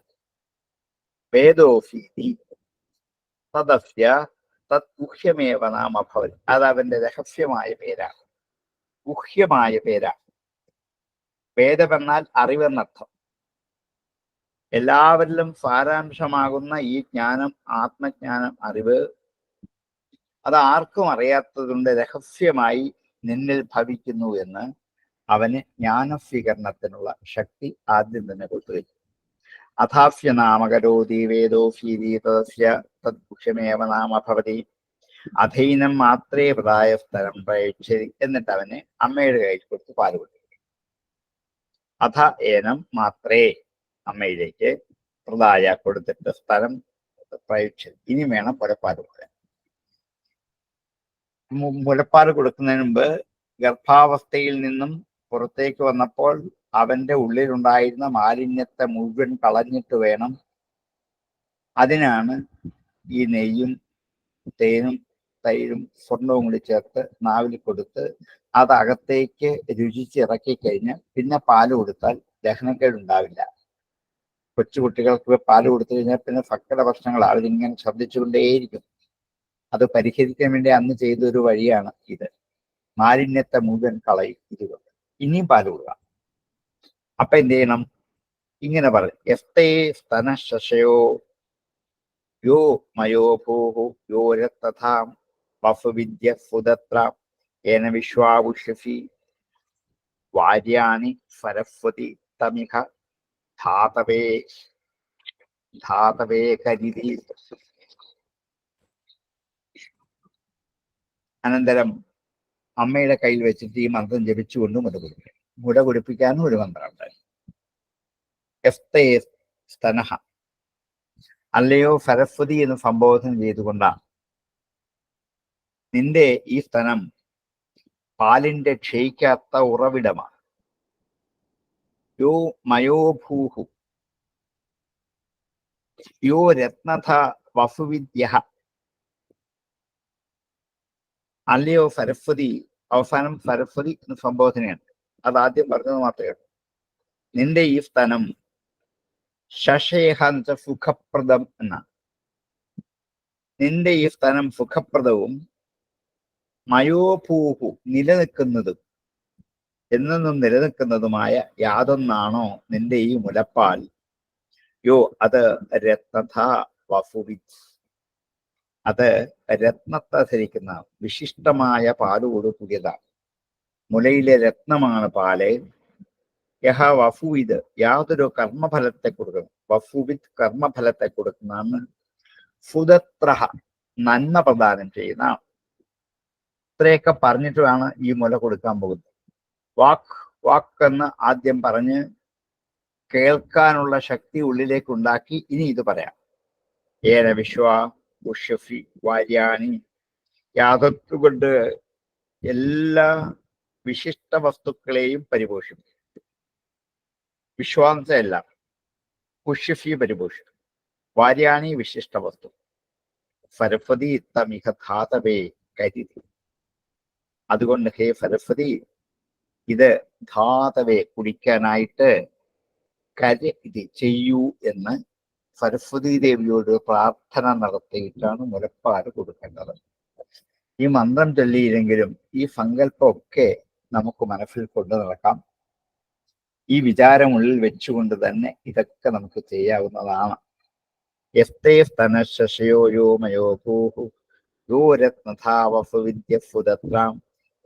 വേദോഫീതി തദസ്യ തത് ഗുഹ്യമേവ നാമ ഭവതി, അത് അവന്റെ രഹസ്യമായ പേരാണ്, ഗുഹ്യമായ പേരാണ്. വേദമെന്നാൽ അറിവെന്നർത്ഥം. എല്ലാവരിലും സാരാംശമാകുന്ന ഈ ജ്ഞാനം, ആത്മജ്ഞാനം, അറിവ്, അത് ആർക്കും അറിയാത്തതുകൊണ്ട് രഹസ്യമായി നിന്നിൽ ഭവിക്കുന്നു എന്ന് അവന് ജ്ഞാനസ്വീകരണത്തിനുള്ള ശക്തി ആദ്യം തന്നെ കൊടുത്തു. അഥാസ്യ നാമകരോതി വേദോഫീതി തദസ്യ തദ്ഗുഹ്യമേവ നാമ ഭവതി അധൈനം മാത്രേ പ്രദായ സ്ഥലം പ്രേക്ഷതി, എന്നിട്ട് അവന് അമ്മയുടെ കയ്യിൽ കൊടുത്ത് പാല് കൊടുത്തു. അഥ ഏനം മാത്രേ, അമ്മയിലേക്ക് പ്രദായ കൊടുത്തിട്ട് സ്ഥലം പ്രേക്ഷതി, ഇനി വേണം മുലപ്പാൽ കൊടുക്കാൻ. മുലപ്പാൽ കൊടുക്കുന്നതിന് മുമ്പ് ഗർഭാവസ്ഥയിൽ നിന്നും പുറത്തേക്ക് വന്നപ്പോൾ അവന്റെ ഉള്ളിലുണ്ടായിരുന്ന മാലിന്യത്തെ മുഴുവൻ കളഞ്ഞിട്ട് വേണം. അതിനാണ് ഈ നെയ്യും തേനും തൈരും സ്വർണവും കൂടി ചേർത്ത് നാവിൽ കൊടുത്ത് അത് അകത്തേക്ക് രുചിച്ചിറക്കി കഴിഞ്ഞാൽ പിന്നെ പാല് കൊടുത്താൽ ദഹനക്കേടുണ്ടാവില്ല. കൊച്ചുകുട്ടികൾക്ക് പാല് കൊടുത്തു കഴിഞ്ഞാൽ പിന്നെ സകല പ്രശ്നങ്ങൾ അവരിങ്ങനെ ശ്രദ്ധിച്ചുകൊണ്ടേയിരിക്കും. അത് പരിഹരിക്കാൻ വേണ്ടി അന്ന് ചെയ്തൊരു വഴിയാണ് ഇത്. മാലിന്യത്തെ മുഴുവൻ കളയും ഇതുകൊണ്ട്. ഇനിയും പാല് കൊടുക്കാം. അപ്പൊ എന്ത് ചെയ്യണം? ഇങ്ങനെ പറയും, എസ്തേ സ്തന ശശയോ യോ മയോ ഭൂഹു യോ രത്തഥാം വസുവിദ്യ സുദത്ര ഏന വിശ്വാവുഷ്യസി വാര്യാണി സരസ്വതി തമിഹ ധാതവേ ധാതവേ കരിതി. അനന്തരം അമ്മയുടെ കയ്യിൽ വെച്ചിട്ട് ഈ മന്ത്രം ജപിച്ചുകൊണ്ട് മുട കുടിക്കും. മുട കുടിപ്പിക്കാനും ഒരു മന്ത്രമുണ്ട്. എസ്തേ സ്തനഹ, അല്ലയോ സരസ്വതി എന്ന് സംബോധന ചെയ്തുകൊണ്ടാണ്. നിന്റെ ഈ സ്തനം പാലിന്റെ ക്ഷയിക്കാത്ത ഉറവിടമാണ്. യോ മയോഭൂഹു യോ രത്നഥ വസുവിദ്യ, അല്ലയോ സരസ്വതി, അവസാനം സരസ്വതി എന്ന് സംബോധനയാണ്. അതാദ്യം പറഞ്ഞത് മാത്രമേ ഉള്ളൂ. നിന്റെ ഈ സ്തനം ശശേഹന്ത സുഖപ്രദം എന്നാണ്. നിന്റെ ഈ സ്തനം സുഖപ്രദവും മയോഭൂഹു നിലനിൽക്കുന്നതും എന്നും നിലനിൽക്കുന്നതുമായ യാതൊന്നാണോ നിന്റെ ഈ മുലപ്പാൽ, യോ അത് രത്നഥ വസുവിത്, അത് രത്നത്തെ ധരിക്കുന്ന വിശിഷ്ടമായ പാലോട് കൂടിയതാണ്. മുലയിലെ രത്നമാണ് പാല്. യഹ വഫുവിത്, യാതൊരു കർമ്മഫലത്തെ കൊടുക്കുന്നു. വഫുവിത് കർമ്മഫലത്തെ കൊടുക്കുന്നതാണ്. സുദത്രഹ, നന്മ പ്രദാനം ചെയ്യുന്ന. ഇത്രയൊക്കെ പറഞ്ഞിട്ടാണ് ഈ മുല കൊടുക്കാൻ പോകുന്നത്. വാക്ക് എന്ന് ആദ്യം പറഞ്ഞ് കേൾക്കാനുള്ള ശക്തി ഉള്ളിലേക്ക് ഉണ്ടാക്കി ഇനി ഇത് പറയാം. ഏന വിശ്വ ഉഷ്യഫി വാര്യാണി, യാതൊത്തുകൊണ്ട് എല്ലാ വിശിഷ്ട വസ്തുക്കളെയും പരിപോഷിക്കും. വിശ്വാസ എല്ലാം, പുഷ്യഫി പരിപോഷിക്കും. വാര്യാണി വിശിഷ്ട വസ്തു. സരസ്വതി തമിഹ ധാതവേ കരിതി, അതുകൊണ്ട് ഹേ സരസ്വതി, ഇത് ധാതവേ കുടിക്കാനായിട്ട് കരി ചെയ്യൂ എന്ന് സരസ്വതി ദേവിയോട് പ്രാർത്ഥന നടത്തിയിട്ടാണ് മുലപ്പാല് കൊടുക്കേണ്ടത്. ഈ മന്ത്രം ചൊല്ലിയില്ലെങ്കിലും ഈ സങ്കല്പമൊക്കെ നമുക്ക് മനസ്സിൽ കൊണ്ടു നടക്കാം. ഈ വിചാരം ഉള്ളിൽ വെച്ചുകൊണ്ട് തന്നെ ഇതൊക്കെ നമുക്ക് ചെയ്യാവുന്നതാണ്. എസ്തേ സ്തന ശശയോ യോ മയോ ഭൂഹു യോ രത്നധാവസുവിദ്യ സുദത്രാം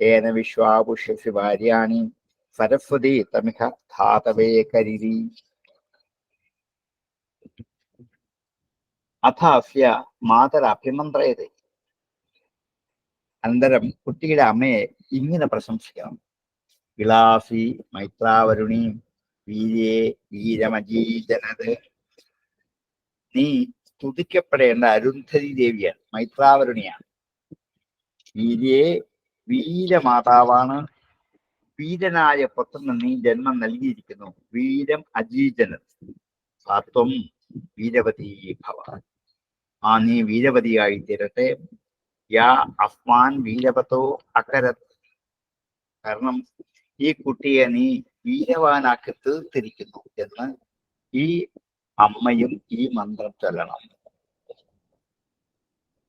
ഏന വിശ്വാപുഷ്യസി വാര്യാണി സരസ്വതി തമിഹ ധാതവേ കരിതി. അഥാസ്യ മാതരഭിമന്ത്രയതേ, അനന്തരം കുട്ടിയുടെ അമ്മയെ ഇങ്ങനെ പ്രശംസിക്കണം. വിളാസി മൈത്രാവരുണി വീര്യേ വീരമജീജനത്, നീ സ്തുതിക്കപ്പെടേണ്ട അരുന്ധതി ദേവിയാണ്, മൈത്രാവരുണിയാണ്. വീര്യേ വീരമാതാവാണ്, വീരനായ പുത്രന് നീ ജന്മം നൽകിയിരിക്കുന്നു. വീരം അജീജന് സാത്വം വീരവതീ ഭവ. നീ വീരവതിയായി തീരട്ടെ. യാ അസ്മാൻ വീരവതോ അകരത്. കാരണം ഈ കുട്ടിയെ നീ വീരവാനാക്കി തീർത്തിരിക്കുന്നു എന്ന് ഈ അമ്മയും ഈ മന്ത്രം ചൊല്ലണം.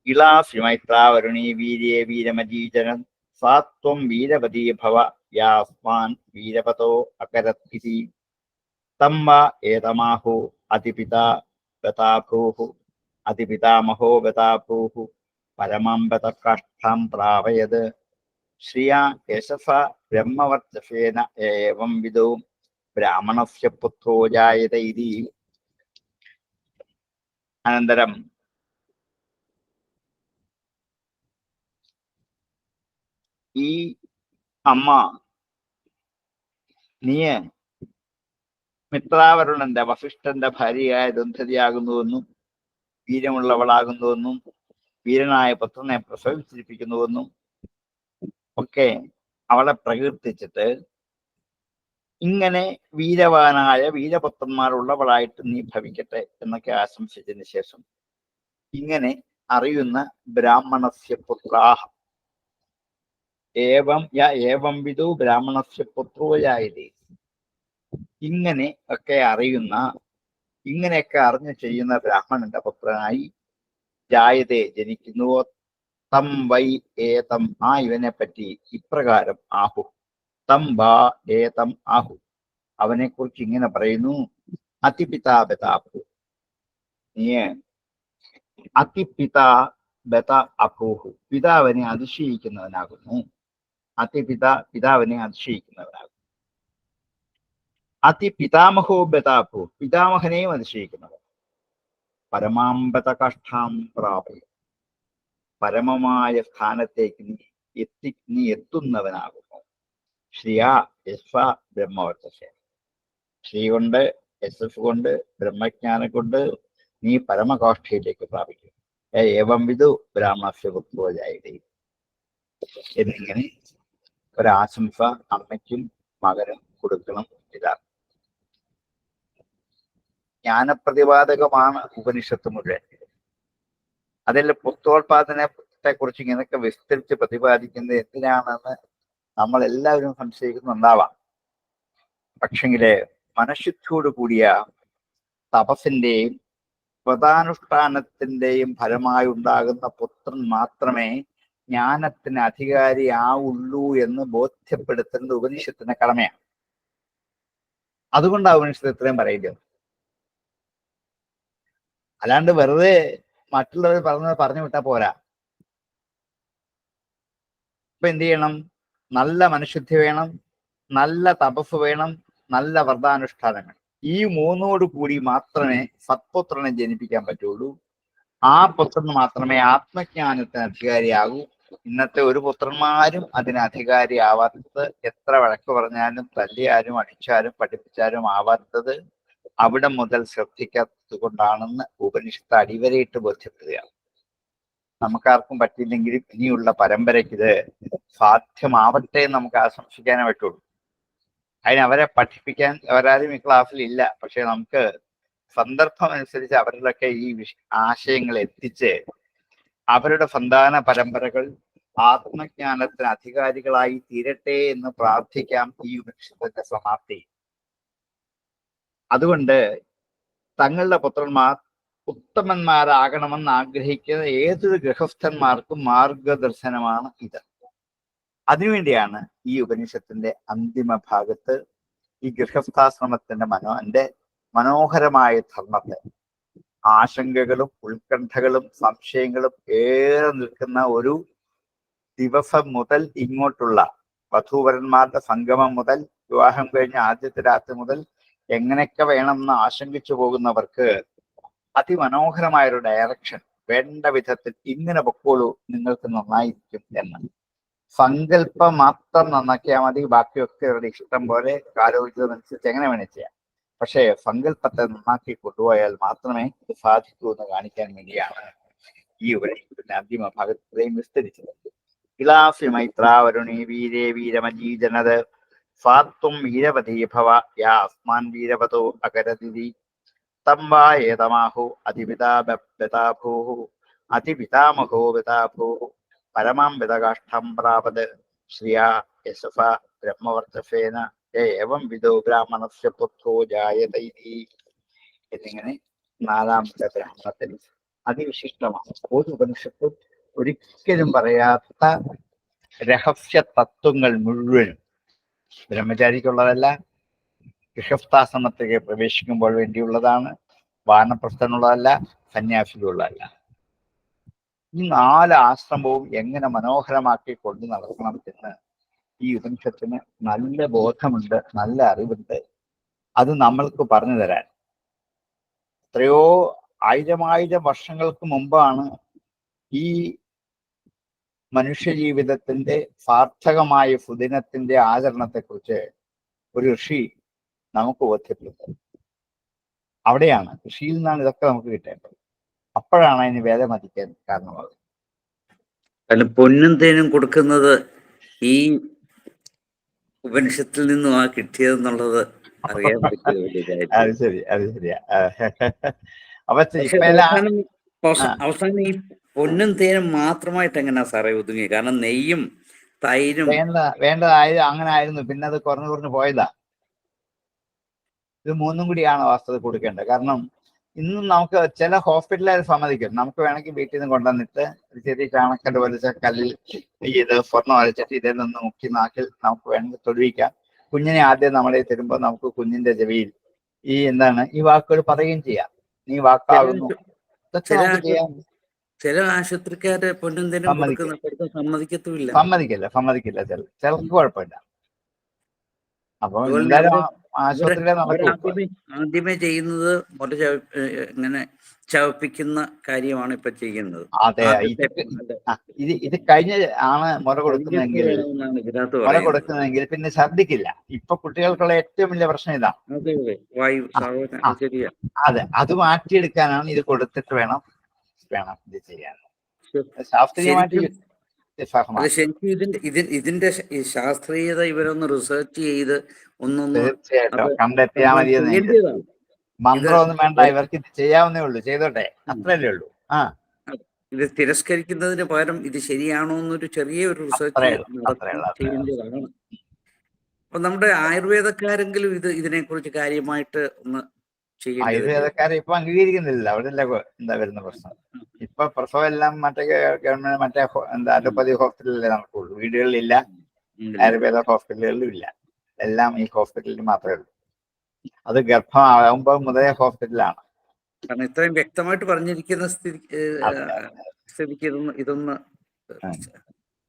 ഇളാസി മൈത്രാവരുണീ വീര്യേ വീരമജീജനം സാത്വം വീരവതീ ഭവ. യാസ്മാൻ വീരവതോ അകരത് ഇതി തം വാ ഏതമാഹോ അതിപിതാ ബതാഭൂഃ അതിപിതാമഹോ ബതാഭൂഃ പരമം ബതകാഷ്ഠാം പ്രാപയത്. ശ്രിയാ യശസ ബ്രഹ്മവർച്ചസേന ഏവം വിദോ ബ്രാഹ്മണസ്യ പുത്രോ ജായത ഇതി. അനന്തരം ഈ അമ്മ നീ മിത്രാവരുണന്റെ വസിഷ്ഠന്റെ ഭാര്യയായ ദന്ധതിയാകുന്നുവെന്നും വീര്യമുള്ളവളാകുന്നുവെന്നും വീരനായ പുത്രനെ പ്രസവിച്ചിരിപ്പിക്കുന്നുവെന്നും ഒക്കെ അവളെ പ്രകീർത്തിച്ചിട്ട് ഇങ്ങനെ വീരവാനായ വീരപുത്രന്മാരുള്ളവളായിട്ട് നീ ഭവിക്കട്ടെ എന്നൊക്കെ ആശംസിച്ചതിന് ശേഷം ഇങ്ങനെ അറിയുന്ന ബ്രാഹ്മണസ്യ പുത്രാഹ ഏവം വിധു ബ്രാഹ്മണസ്യ പുത്രോയായത്. ഇങ്ങനെ ഒക്കെ അറിയുന്ന, ഇങ്ങനെയൊക്കെ അറിഞ്ഞു ചെയ്യുന്ന ബ്രാഹ്മണന്റെ പുത്രനായി ജായതേ ജനിക്കുന്നുവോ. തം വൈ ഏതം ഇവനെ പറ്റി ഇപ്രകാരം ആഹു. തം വാ ഏതം ആഹു അവനെ കുറിച്ച് ഇങ്ങനെ പറയുന്നു. അതിപിതാ ബതാഭു. നീ അതിപിതാ ബത അഭൂഹു പിതാവിനെ അതിശയിക്കുന്നവനാകുന്നു. പിതാവിനെ അതിശയിക്കുന്നവനാകുന്നു. അതിപിതാമഹോ ബതാഭു പിതാമഹനെയും അതിശയിക്കുന്നവൻ. പരമാംബത കഷ്ടാം പ്രാപയ പരമമായ സ്ഥാനത്തേക്ക് നീ എത്തുന്നവനാകുന്നു. ശ്രിയാ യസ്വ ബ്രഹ്മവർച്ചസേ. ശ്രീ കൊണ്ട് യശസ് കൊണ്ട് ബ്രഹ്മജ്ഞാനം കൊണ്ട് നീ പരമകാഷ്ഠയിലേക്ക് പ്രാപിക്കും. ഏവം വിധു ബ്രാഹ്മണസ്യ പുത്രോ ജായതേ എന്നിങ്ങനെ ഒരാശംസ അമ്മയ്ക്കും മകനും കൊടുക്കണം. ഇതാണ് ജ്ഞാനപ്രതിപാദകമാണ് ഉപനിഷത്ത് മുഴുവൻ. അതിൽ പുത്രോത്പാദനത്തെ കുറിച്ച് ഇങ്ങനെയൊക്കെ വിസ്തരിച്ച് പ്രതിപാദിക്കുന്നത് എന്തിനാണെന്ന് നമ്മൾ എല്ലാവരും സംശയിക്കുന്നുണ്ടാവാം. പക്ഷെങ്കില് മനഃശുദ്ധിയോട് കൂടിയ തപസ്സിന്റെയും വ്രതാനുഷ്ഠാനത്തിന്റെയും ഫലമായി ഉണ്ടാകുന്ന പുത്രൻ മാത്രമേ ജ്ഞാനത്തിന് അധികാരിയാവുള്ളൂ എന്ന് ബോധ്യപ്പെടുത്തേണ്ടത് ഉപനിഷത്തിന്റെ കടമയാണ്. അതുകൊണ്ടാണ് ഉപനിഷത്ത് ഇത്രയും പറയുന്നത്. അല്ലാണ്ട് വെറുതെ മറ്റുള്ളവർ പറഞ്ഞു വിട്ടാൽ പോരാ. ഇപ്പൊ എന്ത് ചെയ്യണം? നല്ല മനഃശുദ്ധി വേണം, നല്ല തപസ് വേണം, നല്ല വ്രതാനുഷ്ഠാനം വേണം. ഈ മൂന്നോട് കൂടി മാത്രമേ സത്പുത്രനെ ജനിപ്പിക്കാൻ പറ്റുള്ളൂ. ആ പുത്രന് മാത്രമേ ആത്മജ്ഞാനത്തിന് അധികാരിയാകൂ. ഇന്നത്തെ ഒരു പുത്രന്മാരും അതിന് അധികാരിയാവാത്തത്, എത്ര വഴക്ക് പറഞ്ഞാലും തല്ലിയാലും അടിച്ചാലും പഠിപ്പിച്ചാലും ആവാത്തത് അവിടെ മുതൽ ശ്രദ്ധിക്കാത്തത് കൊണ്ടാണെന്ന് ഉപനിഷത്ത് അടിവരയിട്ട് ബോധ്യപ്പെടുകയാണ്. നമുക്കാർക്കും പറ്റിയില്ലെങ്കിലും ഇനിയുള്ള പരമ്പരയ്ക്ക് ഇത് സാധ്യമാവട്ടെ എന്ന് നമുക്ക് ആശംസിക്കാനേ പറ്റുള്ളൂ. അവരെ പഠിപ്പിക്കാൻ അവരാരും ഈ ക്ലാസ്സിൽ ഇല്ല. പക്ഷെ നമുക്ക് സന്ദർഭം അനുസരിച്ച് അവരിലൊക്കെ ഈ ആശയങ്ങൾ എത്തിച്ച് അവരുടെ സന്താന പരമ്പരകൾ ആത്മജ്ഞാനത്തിന് അധികാരികളായി തീരട്ടെ എന്ന് പ്രാർത്ഥിക്കാം ഈ ഉപനിഷത്തിന്റെ സമാപ്തി. അതുകൊണ്ട് തങ്ങളുടെ പുത്രന്മാർ ഉത്തമന്മാരാകണമെന്ന് ആഗ്രഹിക്കുന്ന ഏതൊരു ഗൃഹസ്ഥന്മാർക്കും മാർഗദർശനമാണ് ഇത്. അതിനുവേണ്ടിയാണ് ഈ ഉപനിഷത്തിന്റെ അന്തിമ ഭാഗത്ത് ഈ ഗൃഹസ്ഥാശ്രമത്തിന്റെ മനോഹരമായ ധർമ്മത്തെ, ആശങ്കകളും ഉത്കണ്ഠകളും സംശയങ്ങളും ഏറെ നിൽക്കുന്ന ഒരു ദിവസം മുതൽ ഇങ്ങോട്ടുള്ള വധൂവരന്മാരുടെ സംഗമം മുതൽ വിവാഹം കഴിഞ്ഞ ആദ്യത്തെ രാത്രി മുതൽ എങ്ങനെയൊക്കെ വേണമെന്ന് ആശങ്കിച്ചു പോകുന്നവർക്ക് അതിമനോഹരമായൊരു ഡയറക്ഷൻ, വേണ്ട വിധത്തിൽ ഇങ്ങനെ പൊക്കോളൂ, നിങ്ങൾക്ക് നന്നായിരിക്കും എന്ന്. സങ്കല്പം മാത്രം നന്നാക്കിയാൽ മതി, ബാക്കിയൊക്കെ അവരുടെ ഇഷ്ടം പോലെ കാലോചിതമനുസരിച്ച് എങ്ങനെ വേണേ ചെയ്യാം. പക്ഷേ സങ്കല്പത്തെ നന്നാക്കി കൊണ്ടുപോയാൽ മാത്രമേ ഇത് സാധിക്കൂ എന്ന് കാണിക്കാൻ വേണ്ടിയാണ് ഈ ഉപനിഷത്തിന്റെ അന്തിമ ഭാഗത്ത് വിസ്തരിച്ചത്. ഇളാസി മൈത്രാവരുണി വീരേ വീരമജീജനത് സ്വാത്വം വീരവതീ ഭവ യാ അസ്മാൻ വീരവതോ അകരതിരി തം വാ ഏതമാഹു അതിപിതാഭൂഃ അതിപിതാമഹോ പിതാഭൂഃ പരമാം വിതകാഷ്ഠം പ്രാപത് ശ്രിയാ യശസ ബ്രഹ്മവർച്ചസേന ഏവം വിദോ ബ്രാഹ്മണസ്യ പുത്രോ ജായത ഇതി എന്നിങ്ങനെ നാലാമത്തെ ബ്രാഹ്മണത്തിൽ അതിവിശിഷ്ടമാണ്. ഒരു ഉപനിഷത്തും ഒരിക്കലും പറയാത്ത രഹസ്യ തത്വങ്ങൾ മുഴുവനും ബ്രഹ്മചാരിക്കുള്ളതല്ല, ഗൃഹസ്ഥാശ്രമത്തിലേക്ക് പ്രവേശിക്കുമ്പോൾ വേണ്ടിയുള്ളതാണ്, വാനപ്രസ്ഥനുള്ളതല്ല, സന്യാസിക്കുള്ളതല്ല. ഈ 4 ആശ്രമവും എങ്ങനെ മനോഹരമാക്കി കൊണ്ടു നടക്കണം എന്ന് ഈ ഉപനിഷത്തിന് നല്ല ബോധമുണ്ട്, നല്ല അറിവുണ്ട്. അത് നമ്മൾക്ക് പറഞ്ഞു തരാൻ എത്രയോ ആയിരം വർഷങ്ങൾക്ക് മുമ്പാണ് ഈ മനുഷ്യജീവിതത്തിന്റെ സാർത്ഥകമായ സുദിനത്തിന്റെ ആചരണത്തെക്കുറിച്ച് ഒരു ഋഷി നമുക്ക് ബോധ്യപ്പെടുന്നത്. അവിടെയാണ്, ഋഷിയിൽ നിന്നാണ് ഇതൊക്കെ നമുക്ക് കിട്ടേണ്ടത്. അപ്പോഴാണ് അതിന് വേദമതിക്കാൻ കാരണമാകുന്നത്. അല്ല, പൊന്നും തേനും കൊടുക്കുന്നത് ഈ ഉപനിഷത്തിൽ നിന്നും കിട്ടിയതെന്നുള്ളത് അറിയാൻ പറ്റിയ വലിയ അത് കാര്യം. ശരി, അത് ശരിയാ. അപ്പൊ പക്ഷെ അവസാനം ഈ പൊന്നും തേനും മാത്രമായിട്ട് എങ്ങനെയാ സാറേ ഒതുങ്ങി? കാരണം നെയ്യും തൈരും വേണ്ടതായത് അങ്ങനെ ആയിരുന്നു. പിന്നെ അത് കുറഞ്ഞു പോയതാ. ഇത് 3ഉം കൂടിയാണ് വാസ്തവത്തിൽ കൊടുക്കേണ്ടത്. കാരണം ഇന്നും നമുക്ക് ചില ഹോസ്പിറ്റലുകാർ സമ്മതിക്കും, നമുക്ക് വേണമെങ്കിൽ വീട്ടിൽ നിന്ന് കൊണ്ടുവന്നിട്ട് ഒരു ചെറിയ ചാണക്കല്ല് വലിച്ച കല്ലിൽ ഇത് സ്വർണ്ണം വരച്ചിട്ട് ഇതിൽ നിന്ന് മുക്കി നാക്കിൽ നമുക്ക് വേണമെങ്കിൽ തൊടുവിക്കാം. കുഞ്ഞിനെ ആദ്യം നമ്മളെ തരുമ്പോൾ നമുക്ക് കുഞ്ഞിന്റെ ചെവിയിൽ ഈ വാക്കുകൾ പറയുകയും ചെയ്യാം. നീ വാക്കാകുന്നു. ഇതൊക്കെ നമുക്ക് ചെയ്യാം. ചില ആശുപത്രിക്കാര് പൊന്നും തേനും സമ്മതിക്കത്തുമില്ല. സമ്മതിക്കില്ല. ചിലർക്ക് കുഴപ്പമില്ല. അപ്പൊ എന്തായാലും ആശുപത്രിയിലെ ആദ്യമേ ചെയ്യുന്നത് ഇങ്ങനെ ചവപ്പിക്കുന്ന കാര്യമാണ് ഇപ്പൊ ചെയ്യുന്നത്. അതെ, ഇത് കഴിഞ്ഞ ആണ് മുറ കൊടുക്കുന്നതെങ്കിൽ പിന്നെ ഛർദിക്കില്ല. ഇപ്പൊ കുട്ടികൾക്കുള്ള ഏറ്റവും വലിയ പ്രശ്നം ഇതാണ്. അതെ, അത് മാറ്റിയെടുക്കാനാണ് ഇത് കൊടുത്തിട്ട് വേണം ഇത് ചെയ്യാൻ. ശാസ്ത്രീയമായിട്ട് ശരിക്കും ഇതിന്റെ ശാസ്ത്രീയത ഇവരൊന്ന് റിസർച്ച് ചെയ്ത് തീർച്ചയായിട്ടും കണ്ടെത്തിയാൽ മതി. മന്ത്രമൊന്നും വേണ്ട, ഇവർക്ക് ഇത് ചെയ്യാവുന്നേ ഉള്ളൂ. ചെയ്തോട്ടെ, അത്രയല്ലേ ഉള്ളൂ. ഇത് തിരസ്കരിക്കുന്നതിന് പകരം ഇത് ശരിയാണോ എന്നൊരു ചെറിയൊരു റിസർച്ച് ചെയ്യേണ്ടതാണ്. അപ്പൊ നമ്മുടെ ആയുർവേദക്കാരെങ്കിലും ഇതിനെക്കുറിച്ച് കാര്യമായിട്ട് ഒന്ന് ചെയ്യും. ആയുർവേദക്കാരെ ഇപ്പൊ അംഗീകരിക്കുന്നില്ല. അവിടെ എന്താ വരുന്ന പ്രശ്നം? ഇപ്പൊ പ്രസവം എല്ലാം ഗവൺമെന്റ് അലോപ്പതി ഹോസ്പിറ്റലിലേ നടക്കുള്ളൂ. വീടുകളിലില്ല, ആയുർവേദ ഹോസ്പിറ്റലുകളിലും ഇല്ല. എല്ലാം ഈ ഹോസ്പിറ്റലിൽ മാത്രമേ ഉള്ളൂ. അത് ഗർഭമാകുമ്പോൾ മുതലേ ഹോസ്പിറ്റലാണ്. കാരണം ഇത്രയും വ്യക്തമായിട്ട് പറഞ്ഞിരിക്കുന്ന സ്ഥിതിക്ക് ഇതൊന്ന്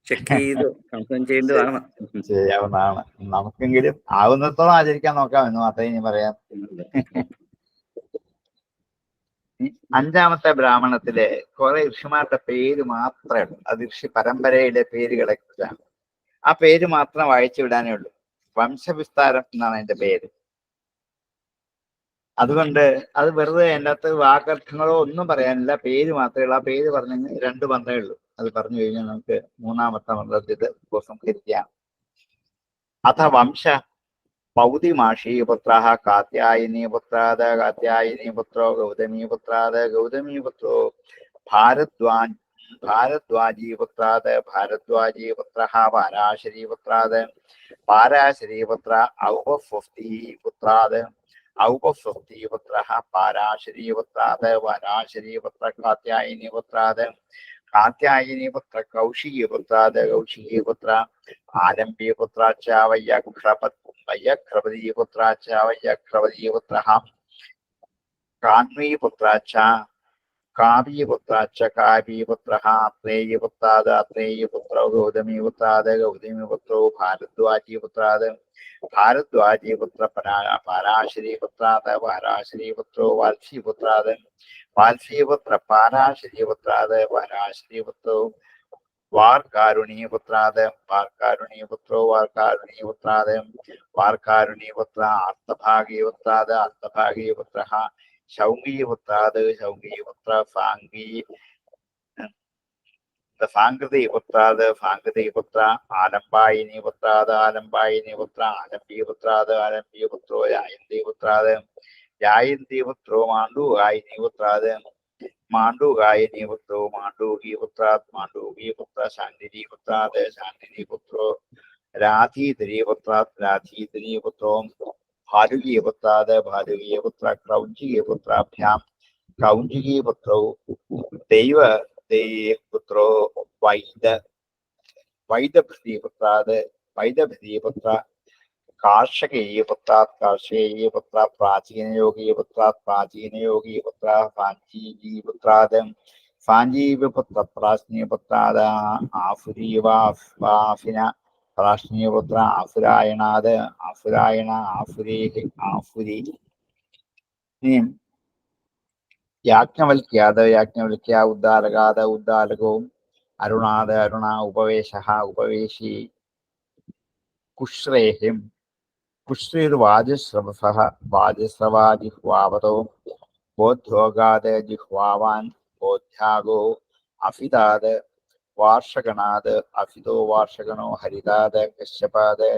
ചെക്ക് ചെയ്ത് കൺഫേം ചെയ്യേണ്ടതാണ്. ചെയ്യാവുന്നതാണ്. നമുക്കെങ്കിലും ആവുന്നിടത്തോളം ആചരിക്കാൻ നോക്കാം എന്ന് മാത്രമേ ഇനി പറയാം. 5ാമത്തെ ബ്രാഹ്മണത്തില് കുറെ ഋഷിമാരുടെ പേര് മാത്രമേ ഉള്ളൂ. അത് ഋഷി പരമ്പരയിലെ പേരുകളെ കുറിച്ചാണ്. ആ പേര് മാത്രം വായിച്ചു വിടാനേ ഉള്ളൂ. വംശവിസ്താരം എന്നാണ് അതിന്റെ പേര്. അതുകൊണ്ട് അത് വെറുതെ അതിൻ്റെ അകത്ത് വാക്കർത്ഥങ്ങളോ ഒന്നും പറയാനില്ല, പേര് മാത്രമേ ഉള്ളൂ. ആ പേര് പറഞ്ഞെങ്കിൽ 2 മന്ത്രമേ ഉള്ളൂ. അത് പറഞ്ഞു കഴിഞ്ഞാൽ നമുക്ക് 3ാമത്തെ മന്ത്രത്തിൽ ഉപസംഹരിക്കാം. അഥ വംശ പൗതിമാഷീപുത്രഃ കാത്യായനീപുത്രാത് കാത്യായനീപുത്രോ ഗൗതമീപുത്രാത് ഗൗതമീപുത്രോ ഭാരദ്വാജീപുത്രാത് ഭാരദ്വാജീപുത്രഃ പാരാശരീപുത്രാത് പാരാശരീപുത്ര ഔപസ്വസ്തിപുത്രാത് ഔപസ്വസ്തിപുത്രഃ പാരാശരീപുത്രാത് പാരാശരീപുത്ര കാത്യായനീപുത്രാത് കാത്യായനീപുത്ര കൗശികീപുത്രാത് കൗശികീപുത്ര ആരംഭീപുത്രാച്ച വയ്യക്രപതീപുത്രാച്ച വയ്യക്രപതീപുത്രഃ കാന്വീപുത്രാച്ച കാവീപുത്രാച്ച കാവീപുത്രഃ അത്രേയീപുത്രാത് അത്രേയീപുത്രോ ഗൗതമീപുത്രാത് ഗൗതമീപുത്രോ ഭാരദ്വാജീപുത്രാത് ഭാരദ്വാജീപുത്ര പാരാശരീപുത്രാത് പാരാശരീപുത്രോ വാത്സീപുത്രാത് വാത്സീപുത്ര പാരാശരീപുത്രാത് പാരാശരീപുത്രോ വാർകാരുണീപുത്രാത് വാർകാരുണീപുത്രോ വാർകാരുണീപുത്രാത് വാർകാരുണീപുത്ര അർത്ഥഭാഗീപുത്രാത് അർത്ഥഭാഗീപുത്രഃ ശൗംഗീപുത്രാത് ശൗംഗീപുത്ര സാങ്കൃതിപുത്രാത് സാങ്കൃതിപുത്ര ആലംബായിനിപുത്രാത് ആലംബായിനിപുത്ര ആലംബീപുത്രാത് ആലംബീപുത്രോ യായന്തീപുത്രാത് യായന്തീപുത്രോ മാണ്ഡൂകായിനിപുത്രാത് മാണ്ഡൂകായിനിപുത്രോ മാണ്ഡൂകീപുത്രാത് മാണ്ഡൂകീപുത്ര ശാന്തിനീപുത്രാത് ശാന്തിനീപുത്രോ രാധീധരീപുത്രാത് രാധീധരീപുത്രോ ഭാരുകീപുത്രാത് ഭാരുകീപുത്ര ക്രൗഞ്ചികീപുത്രാഭ്യാം ക്രൗഞ്ചികീപുത്രോ ദൈവ പുത്രോ വൈദഭൃതിപുത്രാത് വൈദഭൃതിപുത്ര കാർഷകീപുത്രാത് കാർഷകീപുത്ര പ്രാചീനയോഗീപുത്രാത് പ്രാചീനയോഗീപുത്ര ഫാഞ്ചീപുത്രാത് ഫാഞ്ചീപുത്ര പ്രാചീനപുത്രാത് ആഫുരീവാഫിന പ്രാചീനപുത്ര ആഫുരായണാത് ആഫുരായണ ആഫുരേഹി ആഫുരി. യാജ്ഞവൽക്യാത് യാജ്ഞവൽക്യ ഉദ്ദാലകാത് ഉദ്ദാലകവും അരുണാത് അരുണ ഉപവേശ ഉപവേശി കുശ്രേഹിം കുശ്രീർവാജസ്രവസ വാജസ്രവാജിഹ്വാവതോ ബോധ്യോഗാത് ജിഹ്വാവാൻ ബോധ്യാഗോ അഫിതാത് വാർഷകണാത് അഫിതോ വാർഷകണോ ഹരിതാത് കശ്യപാത്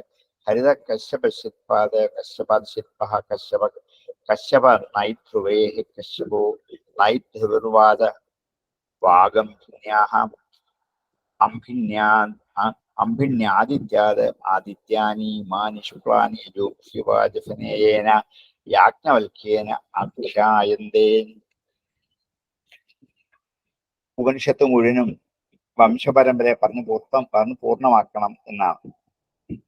ഹരിത കശ്യപശിത്പാത് കശ്യപാത് ശില്പ കശ്യപ കശ്യപ നൈധ്രുവേഹി കശ്യപോ നൈധ്രുവാദ വാഗംഭിന്യാഹ അംഭിന്യാദിത്യാത് ആദിത്യാനി മാനി ശുക്ലാനി യോക്ഷ്യവാജസനേയേന യാജ്ഞവൽക്യേന അക്ഷായന്തേ. ഉപനിഷത്ത് മുഴുവനും വംശപരമ്പരയെ പറഞ്ഞ് പൂർണ്ണമാക്കണം എന്നാണ്.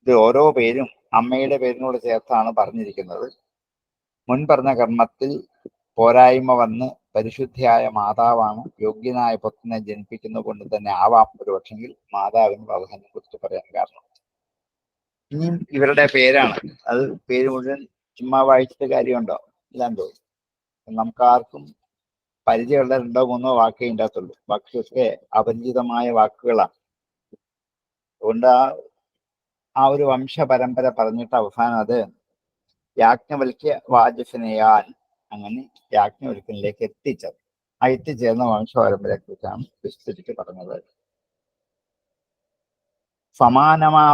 ഇത് ഓരോ പേരും അമ്മയുടെ പേരിനോട് ചേർത്താണ് പറഞ്ഞിരിക്കുന്നത്. മുൻ പറഞ്ഞ കർമ്മത്തിൽ പോരായ്മ വന്ന് പരിശുദ്ധിയായ മാതാവാണ് യോഗ്യനായ പുത്രനെ ജനിപ്പിക്കുന്നത് കൊണ്ട് തന്നെ ആവാം ഒരു പക്ഷെങ്കിൽ മാതാവിന് പ്രാധാന്യം കുറിച്ച് പറയാൻ കാരണം. ഇനിയും ഇവരുടെ പേരാണ്. അത് പേര് മുഴുവൻ ചുമ്മാ വായിച്ചിട്ട് കാര്യമുണ്ടോ? ഇല്ലാന്ന് തോന്നുന്നു. നമുക്ക് ആർക്കും പരിചയമുള്ള 2-3 വാക്കേ ഉണ്ടാകത്തുള്ളൂ. ബാക്കിയൊക്കെ അപരിചിതമായ വാക്കുകളാണ്. അതുകൊണ്ട് ആ ഒരു വംശപരമ്പര പറഞ്ഞിട്ട് അവസാനം അത് യാജ്ഞവൽക്യ വാജസനയാൻ അങ്ങനെ യാജ്ഞവൽക്കനിലേക്ക് എത്തിച്ചത്. ആ എത്തിച്ചേർന്ന വംശപരമ്പരയെ കുറിച്ചാണ് വിസ്തരിച്ച് പറഞ്ഞത്. സമാനമാ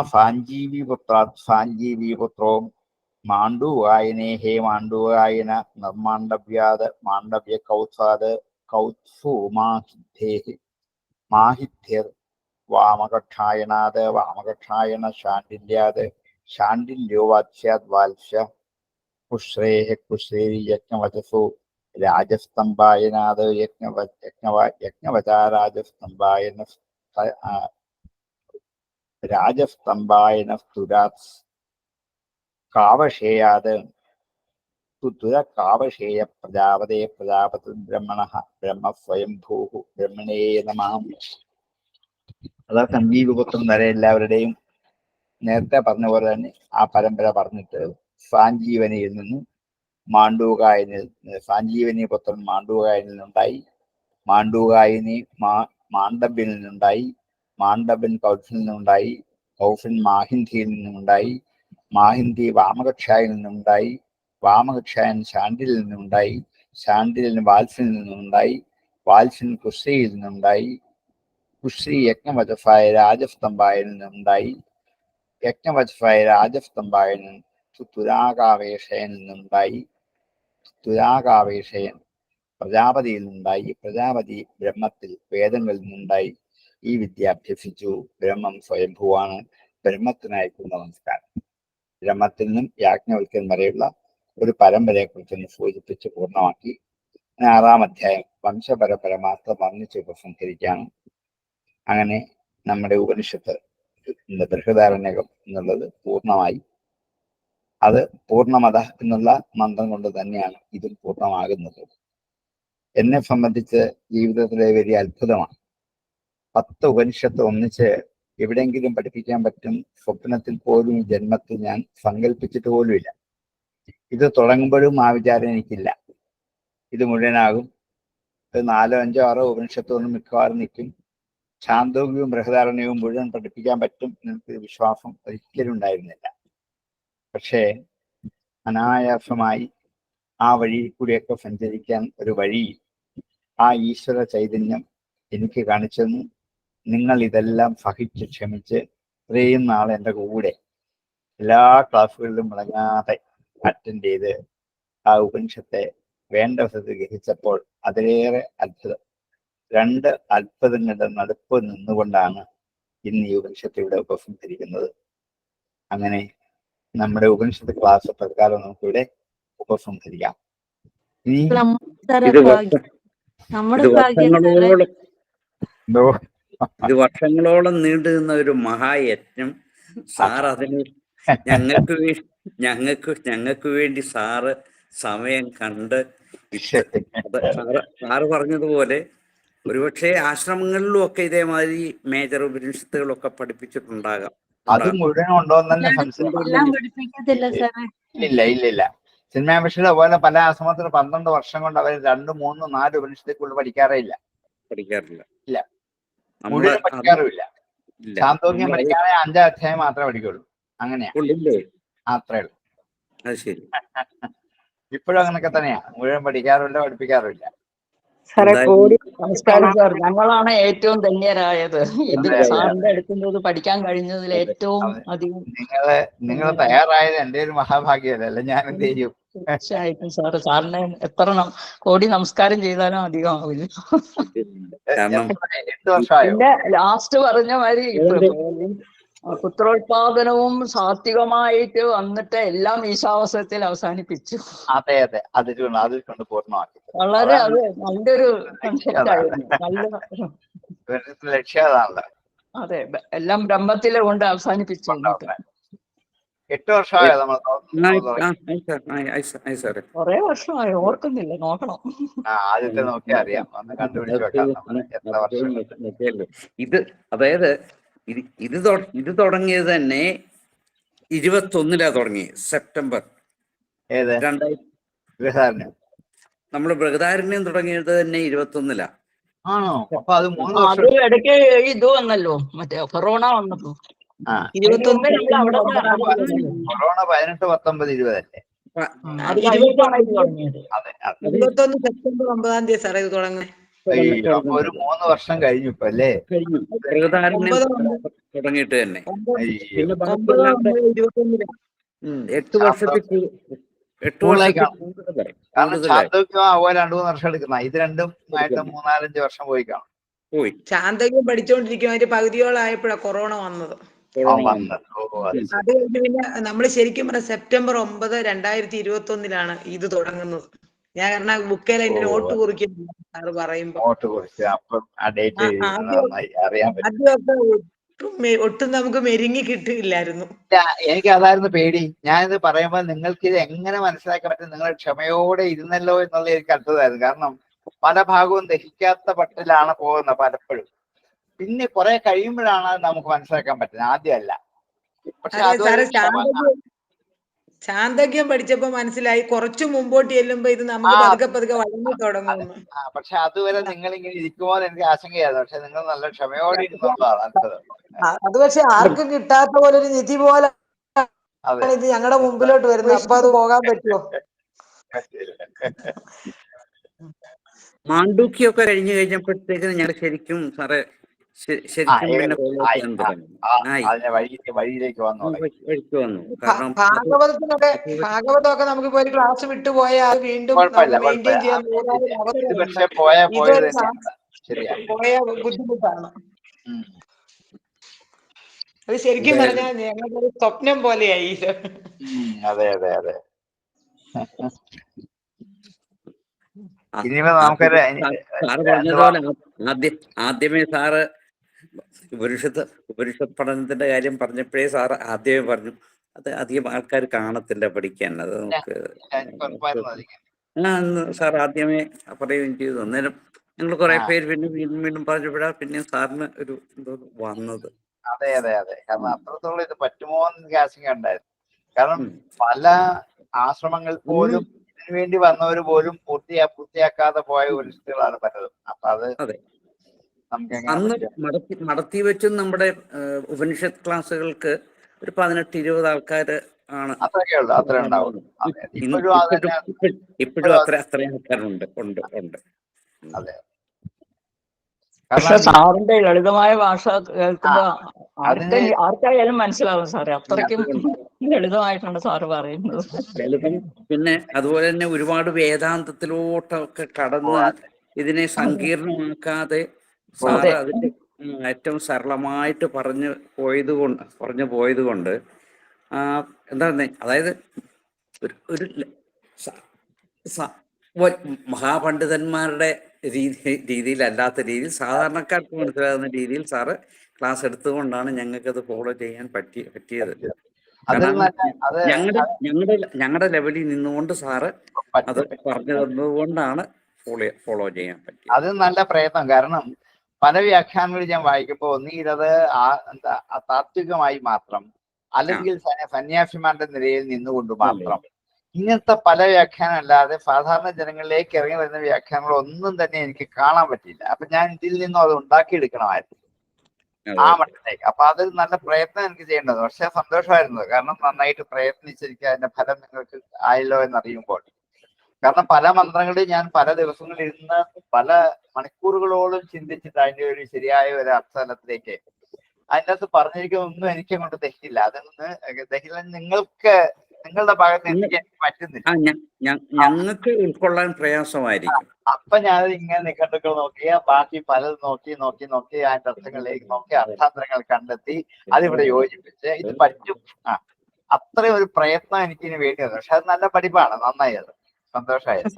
സാഞ്ജീവിപുത്രോ മാണ്ഡൂകായനേഹേ മാണ്ഡൂകായന നിർമാണ്ഡവ്യാത് മാണ്ഡവ്യ കൗത്സാത് കൗത്സു മാഹിത്യർ വാമകക്ഷായനാത് വാമകക്ഷായണ ശാണ്ഡില്യാത് ശാണ്ഡില്യോ വാത്സ്യാത് വാത്സ്യ കുശ്രേഹ കുശ്രേരി യജ്ഞവചസു രാജസ്തംഭായനാത് യജ്ഞവചാ രാജസ്തംഭായന സ്തുരാത് കാവശേയാത് തുര കാവശേയ പ്രജാപതേ പ്രജാപതി ബ്രഹ്മണ ബ്രഹ്മ സ്വയംഭൂ ബ്രഹ്മണേ നമഃ. അതാ സംജീവപുത്രം വരെ എല്ലാവരുടെയും നേരത്തെ പറഞ്ഞ പോലെ തന്നെ ആ പരമ്പര പറഞ്ഞിട്ട് സാഞ്ജീവനിയിൽ നിന്നും സാഞ്ജീവനി പുത്രൻ മാണ്ഡൂകായനിൽ നിന്നുണ്ടായി, മാണ്ഡൂകായനി മാണ്ഡവ്യനിൽ നിന്നുണ്ടായി, മാണ്ഡവ്യൻ കൗശലിൽ നിന്നുണ്ടായി, കൗശൽ മാഹിന്ദിയിൽ നിന്നുണ്ടായി, മാഹിന്ദി വാമകക്ഷായിൽ നിന്നുണ്ടായി, വാമകക്ഷായൻ ശാണ്ഡിലിൽ നിന്നുണ്ടായി, ശാണ്ഡിലിന് വാത്സ്യനിൽ നിന്നുണ്ടായി, വാത്സ്യൻ കുശ്രിയിൽ നിന്നുണ്ടായി, കുശ്രീ യജ്ഞവചസായ രാജസ്തംഭായനിൽ നിന്നുണ്ടായി, യജ്ഞവചസായ രാജസ്തംഭായനിൽ തുരാകാവേശയനിൽ നിന്നുണ്ടായി, തുരാകാവേശയൻ പ്രജാപതിയിൽ നിന്നുണ്ടായി, പ്രജാപതി ബ്രഹ്മത്തിൽ വേദങ്ങളിൽ നിന്നുണ്ടായി. ഈ വിദ്യ അഭ്യസിച്ചു. ബ്രഹ്മം സ്വയംഭൂവാണ്. ബ്രഹ്മത്തിനായിരിക്കും നമസ്കാരം. ബ്രഹ്മത്തിൽ നിന്നും യാജ്ഞവൽക്കൻ വരെയുള്ള ഒരു പരമ്പരയെ കുറിച്ചൊന്ന് സൂചിപ്പിച്ച് പൂർണ്ണമാക്കി. 6-ാം അധ്യായം വംശപരമ്പര മാത്രം വർണ്ണിച്ച് ഉപസംഹരിക്കുകയാണ്. അങ്ങനെ നമ്മുടെ ഉപനിഷത്ത് ബൃഹദാരണ്യകം എന്നുള്ളത് പൂർണ്ണമായി. അത് പൂർണ്ണമത എന്നുള്ള മന്ത്രം കൊണ്ട് തന്നെയാണ് ഇതും പൂർണ്ണമാകുന്നത്. എന്നെ സംബന്ധിച്ച് ജീവിതത്തിലെ വലിയ അത്ഭുതമാണ്. 10 ഉപനിഷത്ത് ഒന്നിച്ച് എവിടെയെങ്കിലും പഠിപ്പിക്കാൻ പറ്റും സ്വപ്നത്തിൽ പോലും ജന്മത്തിൽ ഞാൻ സങ്കല്പിച്ചിട്ട് പോലുമില്ല. ഇത് തുടങ്ങുമ്പോഴും ആ വിചാരം എനിക്കില്ല. ഇത് മുഴുവനാകും. 4, 5, 6 ഉപനിഷത്തൊന്നും മിക്കവാറും നിൽക്കും. ശാന്തോഗ്യവും ബൃഹദാരണ്യവും മുഴുവൻ പഠിപ്പിക്കാൻ പറ്റും എന്നൊരു വിശ്വാസം ഒരിക്കലും ഉണ്ടായിരുന്നില്ല. പക്ഷേ അനായാസമായി ആ വഴിയിൽ കൂടിയൊക്കെ സഞ്ചരിക്കാൻ ഒരു വഴി ആ ഈശ്വര ചൈതന്യം എനിക്ക് കാണിച്ചെന്നു. നിങ്ങൾ ഇതെല്ലാം സഹിച്ച് ക്ഷമിച്ച് ഇത്രയും നാൾ എൻ്റെ കൂടെ എല്ലാ ക്ലാസ്സുകളിലും മുടങ്ങാതെ അറ്റൻഡ് ചെയ്ത് ആ ഉപനിഷത്തെ വേണ്ട വിധത്തിൽ ഗ്രഹിച്ചപ്പോൾ അതിലേറെ അത്ഭുതം. 2 അത്ഭുതങ്ങളുടെ നടുപ്പ് നിന്നുകൊണ്ടാണ് ഇന്ന് ഈ ഉപനിഷത്ത് ഇവിടെ ഉപസംഹരിക്കുന്നത്. അങ്ങനെ നമ്മുടെ ഉപനിഷത്ത് ക്ലാസ് പ്രകാരം നമുക്കിവിടെ ഉപസംഹരിക്കാം. ഇനി ഇത് വർഷങ്ങളോളം നീണ്ടു നിന്ന ഒരു മഹായജ്ഞം. സാർ അതിന് ഞങ്ങൾക്ക് വേണ്ടി സാറ് സമയം കണ്ട് സാറ് പറഞ്ഞതുപോലെ ഒരുപക്ഷെ ആശ്രമങ്ങളിലും ഒക്കെ ഇതേമാതിരി മേജർ ഉപനിഷത്തുകളൊക്കെ പഠിപ്പിച്ചിട്ടുണ്ടാകാം. അത് മുഴുവൻ ഉണ്ടോ എന്ന് തന്നെ സംശയം. ഇല്ല. സിനിമാഭിഷയുടെ പോലെ പല ആശ്രമത്തിന് 12 വർഷം കൊണ്ട് അവർ 2, 3, 4 ഉപനിഷത്തേക്കുള്ളിൽ പഠിക്കാറില്ല. ഇല്ല, മുഴുവൻ പഠിക്കാറുമില്ല. ശാന്തോക്യം പഠിക്കാതെ 5 അധ്യായം മാത്രമേ പഠിക്കുള്ളൂ. അങ്ങനെയാ, അത്രേ ഉള്ളൂ. ഇപ്പോഴും അങ്ങനൊക്കെ തന്നെയാ. മുഴുവൻ പഠിക്കാറുമില്ല, പഠിപ്പിക്കാറുമില്ല. സാറേ കോടി നമസ്കാരം സാർ. ഞങ്ങളാണ് ഏറ്റവും ധന്യരായത്. ഇത് സാറിന്റെ അടുത്തുനിന്ന് പഠിക്കാൻ കഴിഞ്ഞതിൽ ഏറ്റവും അധികം. നിങ്ങൾ തയ്യാറായത് എന്റെ ഒരു മഹാഭാഗ്യമല്ലേ, ഞാൻ എന്ത് ചെയ്യും? തീർച്ചയായിട്ടും സാറ്. സാറിനെ എത്ര കോടി നമസ്കാരം ചെയ്താലും അധികം ആവില്ല. 8 വർഷമായോ? പിന്നെ ലാസ്റ്റ് പറഞ്ഞ മാതിരി പുത്രോത്പാദനവും സാത്വികമായിട്ട് വന്നിട്ട് എല്ലാം ഈശാവസരത്തിൽ അവസാനിപ്പിച്ചു. അതെ, അതിൽ കൊണ്ട് പൂർണ്ണമാക്കി. വളരെ അത് നല്ലൊരു ലക്ഷ്യം അതാണല്ലോ. അതെ, എല്ലാം ബ്രഹ്മത്തിലെ കൊണ്ട് അവസാനിപ്പിച്ചു. 8 വർഷമായോ നമ്മൾ? കൊറേ വർഷമായി, ഓർക്കുന്നില്ല, നോക്കണം. ആദ്യത്തെ നോക്കിയാൽ അറിയാം, ഒന്ന് കണ്ടുപിടിച്ച് വെക്കാം എത്ര വർഷം. അതായത് ഇത് തുടങ്ങിയത് തന്നെ 21 തുടങ്ങി, സെപ്റ്റംബർ 2000. നമ്മള് ബൃഹദാരണ്യം തുടങ്ങിയത് തന്നെ 21 ആണോ? അപ്പൊ അത് 3 വർഷം. അത് ഇടയ്ക്ക് ഇത് വന്നല്ലോ, മറ്റേ കൊറോണ വന്നപ്പോ. 21 കൊറോണ 18, 19, 20 അല്ലേ? 21 സെപ്റ്റംബർ 9 സാറേ ഇത് തുടങ്ങുന്നത്. അപ്പൊ ഒരു 3 വർഷം കഴിഞ്ഞു ഇപ്പൊ അല്ലേ? തുടങ്ങിയിട്ട് തന്നെ 8 വർഷത്തിൽ കാരണം ശാന്തോക്യം ആവുക 2-3 വർഷം എടുക്കുന്ന. ഇത് രണ്ടും ആയിട്ട് 3-4-5 വർഷം പോയി കാണും. ശാന്തോക്യം പഠിച്ചോണ്ടിരിക്കും, അതിന്റെ പകുതിയോളായപ്പോഴാണ് കൊറോണ വന്നത്. അത് പിന്നെ നമ്മള് ശരിക്കും പറഞ്ഞ സെപ്റ്റംബർ 9, 2021 ഇത് തുടങ്ങുന്നത്. ഞാൻ കാരണം ബുക്കേൽ അതിന്റെ നോട്ട് കുറിക്കുന്നു സാറ് പറയുമ്പോ. ഒട്ടും നമുക്ക് മെരുങ്ങി കിട്ടില്ലായിരുന്നു. എനിക്ക് അതായിരുന്നു പേടി. ഞാനിത് പറയുമ്പോൾ നിങ്ങൾക്ക് ഇത് എങ്ങനെ മനസ്സിലാക്കാൻ പറ്റും? നിങ്ങൾ ക്ഷമയോടെ ഇരുന്നല്ലോ എന്നുള്ളത് എനിക്ക് അർത്ഥമായിരുന്നു. കാരണം പല ഭാഗവും ദഹിക്കാത്ത പട്ടിലാണ് പോകുന്നത് പലപ്പോഴും. പിന്നെ കുറെ കഴിയുമ്പോഴാണ് അത് നമുക്ക് മനസ്സിലാക്കാൻ പറ്റുന്നത്, ആദ്യമല്ല. പക്ഷെ ശാന്തോക്യം പഠിച്ചപ്പോ മനസ്സിലായി, കുറച്ചു മുമ്പോട്ട് ചെല്ലുമ്പോ ഇത് നമുക്ക് പതുക്കെ വളർന്നു തുടങ്ങുന്നു. പക്ഷെ അതുവരെ നിങ്ങൾ ഇങ്ങനെ ഇരിക്കുമോ എന്ന് എനിക്ക് ആശങ്കയായിരുന്നു. പക്ഷെ നിങ്ങൾ നല്ല ക്ഷമയോടെ ഇരുന്നുള്ളതാണ് അർത്ഥം. അത് പക്ഷെ ആർക്കും കിട്ടാത്ത പോലെ ഒരു നിധി പോലെ ഇത് ഞങ്ങളുടെ മുമ്പിലോട്ട് വരുന്നത്. അപ്പൊ അത് പോകാൻ പറ്റുമോ? മാണ്ഡൂക്യൊക്കെ കഴിഞ്ഞപ്പോഴത്തേക്ക് ഞങ്ങൾ ശരിക്കും സാറേ വഴിയിലേക്ക് വന്നു. ഭാഗവതമൊക്കെ നമുക്ക് ഒരു ക്ലാസ് വിട്ടുപോയാൽ വീണ്ടും മെയിൻറ്റെയിൻ ചെയ്യാൻ പോയ ബുദ്ധിമുട്ടാണ്. അത് ശരിക്കും പറഞ്ഞാൽ ഞങ്ങളുടെ ഒരു സ്വപ്നം പോലെയായി. അതെ. ആദ്യമേ സാറ് ഉപനിഷത്ത് പഠനത്തിന്റെ കാര്യം പറഞ്ഞപ്പോഴേ സാറ് ആദ്യമേ പറഞ്ഞു അത് അധികം ആൾക്കാർ കാണത്തില്ല പഠിക്കാൻ. അത് നമുക്ക് സാർ ആദ്യമേ പറയുകയും ചെയ്തു. അന്നേരം ഞങ്ങൾ കുറെ പേര് പിന്നെ വീണ്ടും പറഞ്ഞപ്പോഴാ പിന്നെ സാറിന് ഒരു വന്നത്. അതെ. കാരണം അത്രത്തോളം ഇത് പറ്റുമോ എന്ന് എനിക്ക് ആശങ്ക ഉണ്ടായിരുന്നു. കാരണം പല ആശ്രമങ്ങൾ പോലും ഇതിനു വേണ്ടി വന്നവർ പോലും പൂർത്തിയാക്കാതെ പോയ ഉപനിഷത്തുകളാണ് പലതും. അപ്പൊ അത് അന്ന് നടത്തി വെച്ചും നമ്മുടെ ഉപനിഷത്ത് ക്ലാസ്സുകൾക്ക് ഒരു 18-20 ആൾക്കാര് ആണ്. അത്രേ ഉണ്ടാവുള്ളൂ. ഇപ്പോഴും അത്രയും ആൾക്കാരുണ്ട്. അതെ. പക്ഷെ സാറിന്റെ ലളിതമായ ഭാഷ കേൾക്കുമ്പോ അതിന് ആർക്കായാലും മനസ്സിലാവും സാറേ. അത്രയ്ക്കും അതുകൊണ്ട് ലളിതമായിട്ടാണ് സാറ് പറയുന്നത്. ലളിതം. പിന്നെ അതുപോലെ തന്നെ ഒരുപാട് വേദാന്തത്തിലോട്ടൊക്കെ കടന്ന് ഇതിനെ സങ്കീർണമാക്കാതെ സാറ് അതിന്റെ ഏറ്റവും സരളമായിട്ട് പറഞ്ഞു പോയത് കൊണ്ട് എന്താണ്, അതായത് ഒരു മഹാപണ്ഡിതന്മാരുടെ രീതിയിലല്ലാത്ത രീതിയിൽ സാധാരണക്കാർക്ക് മനസ്സിലാകുന്ന രീതിയിൽ സാറ് ക്ലാസ് എടുത്തുകൊണ്ടാണ് ഞങ്ങൾക്കത് ഫോളോ ചെയ്യാൻ പറ്റിയത്. കാരണം ഞങ്ങളുടെ ലെവലിൽ നിന്നുകൊണ്ട് സാറ് അത് പറഞ്ഞു തന്നതുകൊണ്ടാണ് ഫോളോ ചെയ്യാൻ പറ്റിയത്. അത് നല്ല പ്രയത്നം. കാരണം പല വ്യാഖ്യാനങ്ങൾ ഞാൻ വായിക്കുമ്പോൾ ഒന്നുകിൽ അത് താത്വികമായി മാത്രം, അല്ലെങ്കിൽ സന്യാസിമാരുടെ നിലയിൽ നിന്നുകൊണ്ട് മാത്രം, ഇങ്ങനത്തെ പല വ്യാഖ്യാനം അല്ലാതെ സാധാരണ ജനങ്ങളിലേക്ക് ഇറങ്ങി വരുന്ന വ്യാഖ്യാനങ്ങൾ ഒന്നും തന്നെ എനിക്ക് കാണാൻ പറ്റില്ല. അപ്പൊ ഞാൻ ഇതിൽ നിന്നും അത് ഉണ്ടാക്കിയെടുക്കണമായിരുന്നു ആ മട്ടത്തേക്ക്. അപ്പൊ അത് നല്ല പ്രയത്നം എനിക്ക് ചെയ്യേണ്ടത്. പക്ഷെ സന്തോഷമായിരുന്നു, കാരണം നന്നായിട്ട് പ്രയത്നിച്ചിരിക്കുക, അതിന്റെ ഫലം നിങ്ങൾക്ക് ആയല്ലോ എന്നറിയുമ്പോൾ. കാരണം പല മന്ത്രങ്ങളിൽ ഞാൻ പല ദിവസങ്ങളിൽ ഇരുന്ന് പല മണിക്കൂറുകളോളം ചിന്തിച്ചിട്ട് അതിന്റെ ഒരു ശരിയായ ഒരു അർത്ഥതലത്തിലേക്ക് അതിൻ്റെ അകത്ത് പറഞ്ഞിരിക്കുന്നൊന്നും എനിക്ക് അങ്ങോട്ട് ദഹിക്കില്ല. അതൊന്ന് ദഹില്ല. നിങ്ങളുടെ ഭാഗത്ത് എനിക്ക് പറ്റുന്നില്ല. ഞങ്ങൾക്ക് ഉൾക്കൊള്ളാൻ പ്രയാസമായിരിക്കും. അപ്പൊ ഞാൻ ഇങ്ങനെ നിഘണ്ടുക്കൾ നോക്കി, ബാക്കി പലത് നോക്കി അതിന്റെ അർത്ഥങ്ങളിലേക്ക് നോക്കി അർത്ഥാന്തരങ്ങൾ കണ്ടെത്തി അതിവിടെ യോജിപ്പിച്ച് ഇത് പറ്റും. അത്രയും ഒരു പ്രയത്നം എനിക്കിന് വേണ്ടി വന്നു. പക്ഷെ അത് നല്ല പഠിപ്പാണ്, നന്നായി, അത് സന്തോഷമായത്.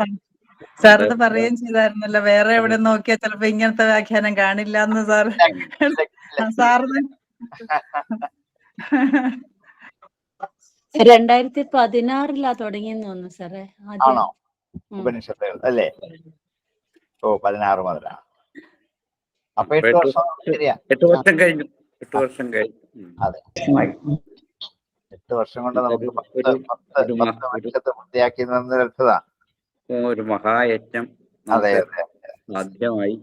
സാർ അത് പറയുകയും ചെയ്തായിരുന്നല്ലോ, വേറെ എവിടെ നോക്കിയാൽ ചിലപ്പോ ഇങ്ങനത്തെ വ്യാഖ്യാനം കാണില്ല എന്ന് സാർ. സാറിന് 2016 തുടങ്ങിയെന്ന് തോന്നുന്നു സാറേ. ആണോ ഉപനിഷത്തുകൾ അല്ലേ? ഓ 16 മുതലാണ്. അപ്പൊ 8 വർഷം. ശരിയാ, 8 വർഷം കഴിഞ്ഞു. 8 വർഷം കഴിഞ്ഞു. അതെ, 8 വർഷം കൊണ്ട് നമുക്ക് 10 വർഷത്തെ പൂർത്തിയാക്കി നിർത്തതാണ്. ഒരു മഹായജ്ഞം. അതെ ആദ്യമായി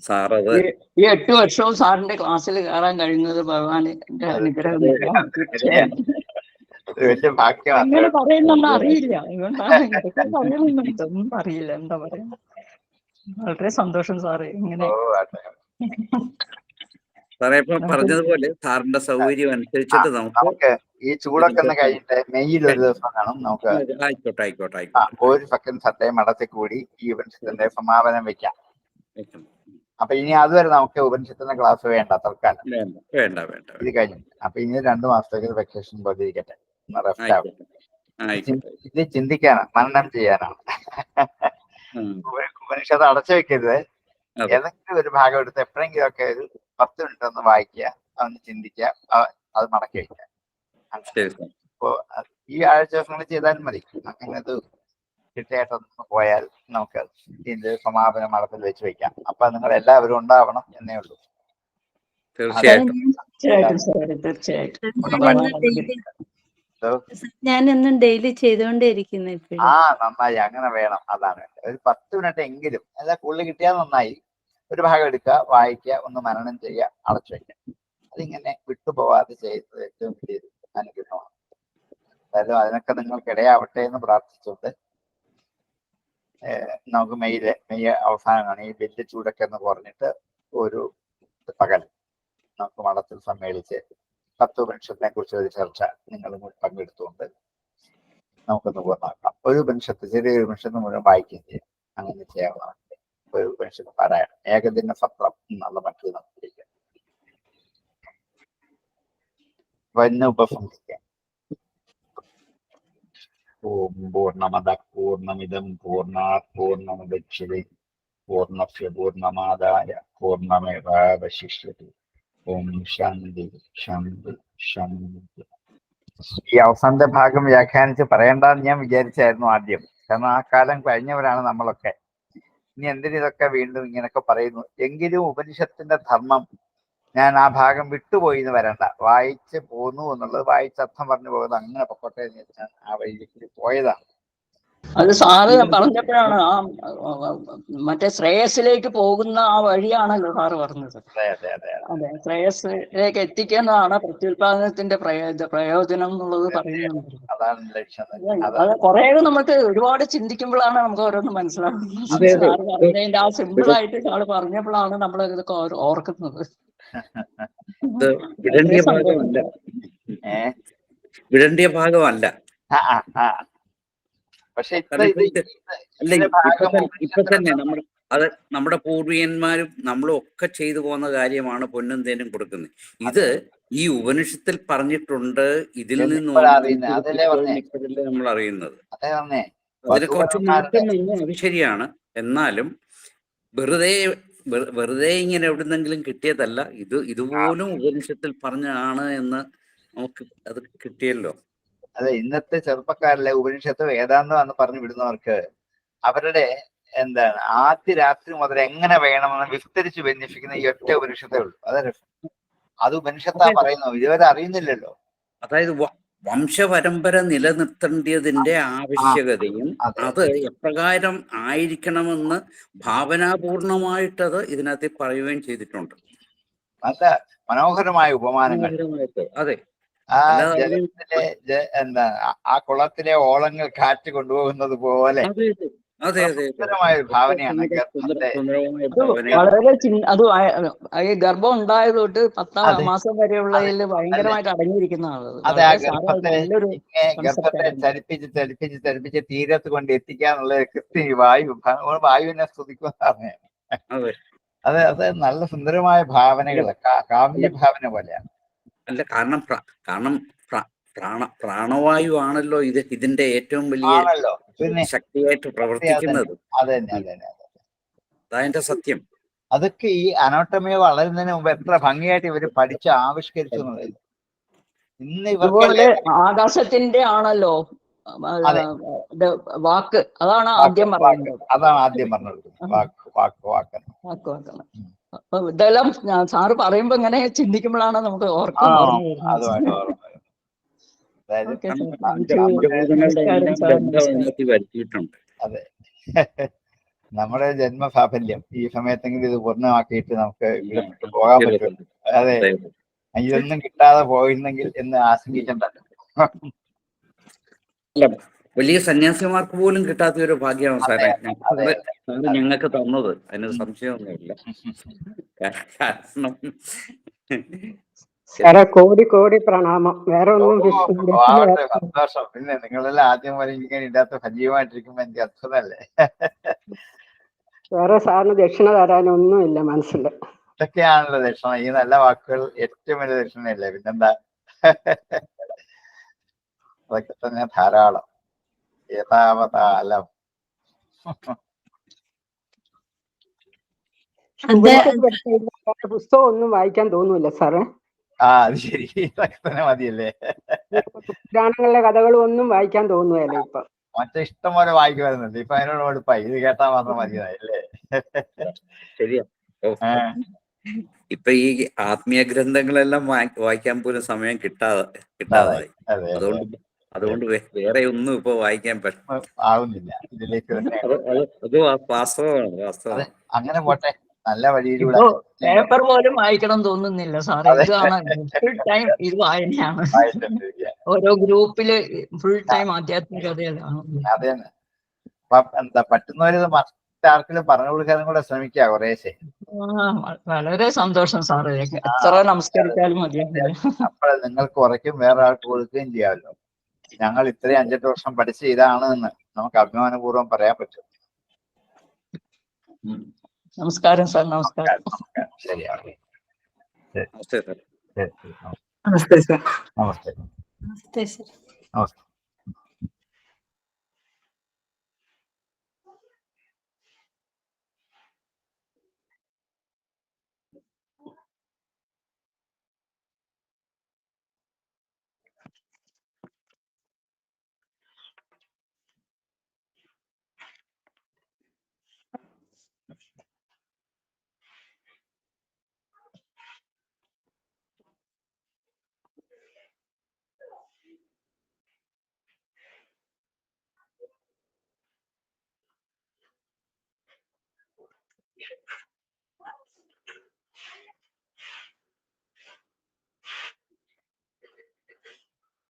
സാറത് ഈ 8 വർഷവും സാറിന്റെ ക്ലാസ്സിൽ കയറാൻ കഴിയുന്നത് ഭഗവാന്റെ അനുഗ്രഹം. വലിയ ഭാഗ്യമാണ്. അങ്ങനെ പറയുന്നൊന്നും അറിയില്ല, ഒന്നും അറിയില്ല, എന്താ പറയാ. വളരെ സന്തോഷം സാറ്. ഇങ്ങനെ സാറേ ഇപ്പൊ പറഞ്ഞതുപോലെ സാറിന്റെ സൗകര്യം അനുസരിച്ചിട്ട് നമുക്ക് ഈ ചൂടൊക്കെ ഒന്ന് കഴിഞ്ഞിട്ട് മെയ്യിൽ ഒരു ദിവസം കാണും നമുക്ക്. ആയിക്കോട്ടെ. ഒരു സെക്കൻഡ് സട്ടേ മഠത്തിൽ കൂടി ഈ ഉപനിഷത്തിന്റെ സമാപനം വെക്കാം. അപ്പൊ ഇനി അതുവരെ നമുക്ക് ഉപനിഷത്തിന്റെ ക്ലാസ് വേണ്ട, തൽക്കാലം വേണ്ട. ഇത് കഴിഞ്ഞു. അപ്പൊ ഇനി 2 മാസത്തേക്ക് വെക്കേഷൻ പോലെ ഇരിക്കട്ടെ, റെസ്റ്റ് ആവും. ഇത് ചിന്തിക്കാനാണ്, മനനം ചെയ്യാനാണ്. ഉപനിഷത്ത് അടച്ചു വെക്കരുത്. ഏതെങ്കിലും ഒരു ഭാഗം എടുത്ത് എപ്പോഴെങ്കിലും ഒക്കെ ഒരു 10 മിനിറ്റ് ഒന്ന് വായിക്കുക, ഒന്ന് ചിന്തിക്കുക, അത് മടക്കി വയ്ക്കുക. അപ്പോ ഈ ആഴ്ച ദിവസങ്ങൾ ചെയ്താലും മതി. അങ്ങനെ അത് ചിട്ടയായിട്ടൊന്ന് പോയാൽ നമുക്ക് ഇതിന്റെ സമാപന മഠത്തിൽ വെച്ച് വെക്കാം. അപ്പൊ നിങ്ങൾ എല്ലാവരും ഉണ്ടാവണം എന്നേ ഉള്ളൂ. തീർച്ചയായിട്ടും. ഞാൻ എന്നും ഡെയിലി ചെയ്തുകൊണ്ടേയിരിക്കുന്നു ഇപ്പോഴും. നന്നായി, അങ്ങനെ വേണം. അതാണ് ഒരു 10 മിനിറ്റ് എങ്കിലും, അല്ല കൂടുതൽ കിട്ടിയാൽ നന്നായി. ഒരു ഭാഗം എടുക്കുക, വായിക്കുക, ഒന്ന് മനനം ചെയ്യുക, അടച്ചു വയ്ക്കുക. അതിങ്ങനെ വിട്ടുപോവാതെ ചെയ്യുന്നത് ഏറ്റവും വലിയൊരു അനുഗ്രഹമാണ്. അതായത് അതിനൊക്കെ നിങ്ങൾക്ക് ഇടയാവട്ടെ എന്ന് പ്രാർത്ഥിച്ചുകൊണ്ട് നമുക്ക് മെയ് അവസാനമാണ് ഈ വലിയ ചൂടൊക്കെ എന്ന് പറഞ്ഞിട്ട് ഒരു പകൽ നമുക്ക് മഠത്തിൽ സമ്മേളിച്ച് 10 ഉപനിഷത്തിനെ കുറിച്ച് ഒരു ചർച്ച നിങ്ങൾ പങ്കെടുത്തുകൊണ്ട് നമുക്കൊന്ന് പൂർണ്ണമാക്കാം. ഒരു ഉപനിഷത്ത്, ചെറിയൊരു ഉപനിഷത്ത് മുഴുവൻ വായിക്കുകയും ചെയ്യാം. അങ്ങനെ ചെയ്യാവുന്നതാണ്. ഒരു ഉപനിഷത്ത് പാരായണം, ഏകദിന സത്രം എന്നുള്ള മറ്റൊരു നമുക്കിരിക്കാം. വന്ന് ഉപസംഹരിക്കാം. ഓം പൂർണ്ണമദഃ പൂർണ്ണമിദം പൂർണ്ണാത് പൂർണ്ണമുദച്യതേ പൂർണ്ണസ്യ പൂർണ്ണമാദായ പൂർണ്ണമേവാവശിഷ്യതേ. ഓം ശാന്തി ശാന്തി ശാന്തി. ഈ അവസാനത്തെ ഭാഗം വ്യാഖ്യാനിച്ച് പറയണ്ടെന്ന് ഞാൻ വിചാരിച്ചായിരുന്നു ആദ്യം. കാരണം ആ കാലം കഴിഞ്ഞവരാണ് നമ്മളൊക്കെ. ഇനി എന്തിനിതൊക്കെ വീണ്ടും ഇങ്ങനൊക്കെ പറയുന്നു. എങ്കിലും ഉപനിഷത്തിന്റെ ധർമ്മം ഞാൻ ആ ഭാഗം വിട്ടുപോയി എന്ന് വരണ്ട. വായിച്ച് പോന്നു എന്നുള്ളത്, വായിച്ച് അർത്ഥം പറഞ്ഞു പോകുന്നത്, അങ്ങനെ പൊക്കോട്ടെ എന്ന് വെച്ചാൽ ആ വഴിക്ക് പോയതാണ്. അത് സാറ് പറഞ്ഞപ്പോഴാണ് മറ്റേ ശ്രേയസിലേക്ക് പോകുന്ന ആ വഴിയാണല്ലോ സാറ് പറഞ്ഞത്. അതെ, ശ്രേയസിലേക്ക് എത്തിക്കുന്നതാണ് പ്രത്യുൽപാദനത്തിന്റെ പ്രയോജനം എന്നുള്ളത് പറയുന്നുണ്ട്. അത് കുറെ നമുക്ക് ഒരുപാട് ചിന്തിക്കുമ്പോഴാണ് നമുക്ക് ഓരോന്ന് മനസ്സിലാകുന്നത്. സാറ് പറഞ്ഞതിന്റെ ആ സിമ്പിൾ ആയിട്ട് സാറ് പറഞ്ഞപ്പോഴാണ് നമ്മൾ ഇതൊക്കെ ഓർക്കുന്നത്. വിടേണ്ടിയ ഭാഗമല്ല. പക്ഷെ ഇപ്പൊ തന്നെ നമ്മുടെ പൂർവികന്മാരും നമ്മളും ഒക്കെ ചെയ്തു പോകുന്ന കാര്യമാണ് പൊന്നും തേനും കൊടുക്കുന്നത്. ഇത് ഈ ഉപനിഷത്തിൽ പറഞ്ഞിട്ടുണ്ട്, ഇതിൽ നിന്ന് നമ്മൾ അറിയുന്നത്. അതിനെ കുറച്ച് മാറ്റം വന്നു, അത് ശരിയാണ്. എന്നാലും വെറുതെ ഇങ്ങനെ എവിടുന്നെങ്കിലും കിട്ടിയതല്ല. ഇതുപോലും ഉപനിഷത്തിൽ പറഞ്ഞാണ് എന്ന് നമുക്ക് അത് കിട്ടിയല്ലോ. അതെ, ഇന്നത്തെ ചെറുപ്പക്കാരിലെ ഉപനിഷത്ത് വേദാന്തമാണെന്ന് പറഞ്ഞു വിടുന്നവർക്ക് അവരുടെ ആദ്യ രാത്രി മുതൽ എങ്ങനെ വേണമെന്ന് വിസ്തരിച്ച് ബന്ധിപ്പിക്കുന്ന ഈ ഒറ്റ ഉപനിഷത്തേ ഉള്ളൂ. അത് ഉപനിഷത്താ പറയുന്നു, ഇതുവരെ അറിയുന്നില്ലല്ലോ. അതായത് വംശപരമ്പര നിലനിർത്തേണ്ടതിന്റെ ആവശ്യകതയും അത് എപ്രകാരം ആയിരിക്കണമെന്ന് ഭാവനാപൂർണമായിട്ടത് ഇതിനകത്ത് പറയുകയും ചെയ്തിട്ടുണ്ട്. നല്ല മനോഹരമായ ഉപമാനങ്ങൾ. അതെ, ആ ജലത്തിലെ ആ കുളത്തിലെ ഓളങ്ങൾ കാറ്റ് കൊണ്ടുപോകുന്നത് പോലെ സുന്ദരമായ ഒരു ഭാവനയാണ്. വളരെ അത് ഗർഭം ഉണ്ടായത് തൊട്ട് 10 മാസം വരെയുള്ളതിൽ ഭയങ്കരമായിട്ട് അടങ്ങിയിരിക്കുന്നതാണ്. അതെ, ആ ഗർഭത്തെ ചലിപ്പിച്ച് തീരത്ത് കൊണ്ട് എത്തിക്കാന്നുള്ള കൃത്യം വായുവിനെ സ്തുതിക്കുന്നതാണ്. അത് നല്ല സുന്ദരമായ ഭാവനകള്, കാവ്യ ഭാവന പോലെയാണ്. അല്ല, കാരണം പ്രാണവായു ആണല്ലോ ഇതിന്റെ ഏറ്റവും വലിയ ശക്തിയായിട്ട് പ്രവർത്തിക്കുന്നത്. അതതിന്റെ സത്യം. അതൊക്കെ ഈ അനോട്ടമിയെ വളരുന്നതിന് മുമ്പ് എത്ര ഭംഗിയായിട്ട് ഇവര് പഠിച്ച് ആവിഷ്കരിച്ചു. ഇന്ന് ഇവർക്ക് ആകാശത്തിന്റെ ആണല്ലോ വാക്ക്, അതാണ് ആദ്യം പറയുന്നത്. വാക്ക്. അപ്പൊ ഇതെല്ലാം സാറ് പറയുമ്പോ ഇങ്ങനെ ചിന്തിക്കുമ്പോഴാണ് നമുക്ക് ഓർക്കുന്നത്. അതെ, നമ്മുടെ ജന്മസാഫല്യം ഈ സമയത്തെങ്കിലും ഇത് പൂർണ്ണമാക്കിയിട്ട് നമുക്ക് ഇവിടെ പോകാൻ പറ്റും. അതെ, ഇതൊന്നും കിട്ടാതെ പോയിരുന്നെങ്കിൽ എന്ന് ആശങ്കിക്കണ്ടല്ലോ. വലിയ സന്യാസിമാർക്ക് പോലും കിട്ടാത്ത ഒരു ഭാഗ്യമാണ് സാറേ ഞങ്ങൾക്ക് തന്നത്. അതിന് സംശയമൊന്നുമില്ല. കാരണം സാറേ കോടി പ്രണാമം. വേറെ ഒന്നും സന്തോഷം. പിന്നെ നിങ്ങളെല്ലാം ആദ്യം വരെ ഇങ്ങനെ ഇല്ലാത്ത സജീവമായിട്ടിരിക്കുമ്പോ എനിക്ക് അത്ഭുതമല്ലേ. വേറെ സാറിന് ദക്ഷിണ തരാനൊന്നുമില്ല മനസ്സിൽ. ഇതൊക്കെയാണല്ലോ ദക്ഷിണ. ഈ നല്ല വാക്കുകൾ ഏറ്റവും വലിയ ദക്ഷിണയല്ലേ, പിന്നെന്താ. അതൊക്കെ തന്നെ ധാരാളം. യഥാവതാലം. പുസ്തകം ഒന്നും വായിക്കാൻ തോന്നൂല്ല സാറേ. അത് ശരി, ഇതൊക്കെ തന്നെ മതിയല്ലേ. പുരാണങ്ങളിലെ കഥകളും ഒന്നും വായിക്കാൻ തോന്നുകയല്ലേ ഇപ്പൊ. മറ്റേ ഇഷ്ടം പോലെ വായിക്കുമായിരുന്നുണ്ട്, ഇപ്പൊ അതിനോട് മടുപ്പായി. ഇത് കേട്ടാ മാത്രം മതിയായില്ലേ. ശരിയാ. ഇപ്പൊ ഈ ആത്മീയ ഗ്രന്ഥങ്ങളെല്ലാം വായിക്കാൻ പോലും സമയം കിട്ടാതായി. അതുകൊണ്ട് വേറെ ഒന്നും ഇപ്പൊ വായിക്കാൻ ആവുന്നില്ല. ഇതിലേക്ക് അത് വാസ്തവമാണ്. അങ്ങനെ പോട്ടെ, നല്ല വഴിയിലൂടെ. പേപ്പർ പോലും വായിക്കണം തോന്നുന്നില്ല സാറേ. ഇതാണ് ഫുൾ ടൈം ഇത് വായനയാണ്. ഓരോ ഗ്രൂപ്പില് ഫുൾ ടൈം ആധ്യാത്മികതയാണ്. അതെ, പറ്റുന്നവരിത് മറ്റാർക്കെങ്കിലും പറഞ്ഞു കൊടുക്കാനും കൂടെ ശ്രമിക്കുക കുറേശ്ശെ. വളരെ സന്തോഷം സാറേ. എത്ര നമസ്കരിച്ചാലും മതിയാവില്ല. അപ്പോൾ നിങ്ങൾക്ക് ഉറയ്ക്കും വേറെ ആൾക്ക് കൊടുക്കുകയും ചെയ്യാമല്ലോ. ഞങ്ങൾ ഇത്രയും 5-8 വർഷം പഠിച്ച ഇതാണ് എന്ന് നമുക്ക് അഭിമാനപൂർവ്വം പറയാൻ പറ്റും. നമസ്കാരം സാർ. നമസ്കാരം. ശരിയാണ്. നമസ്തേ സാർ. നമസ്തേ സാർ. നമസ്തേ സർ. നമസ്തേ.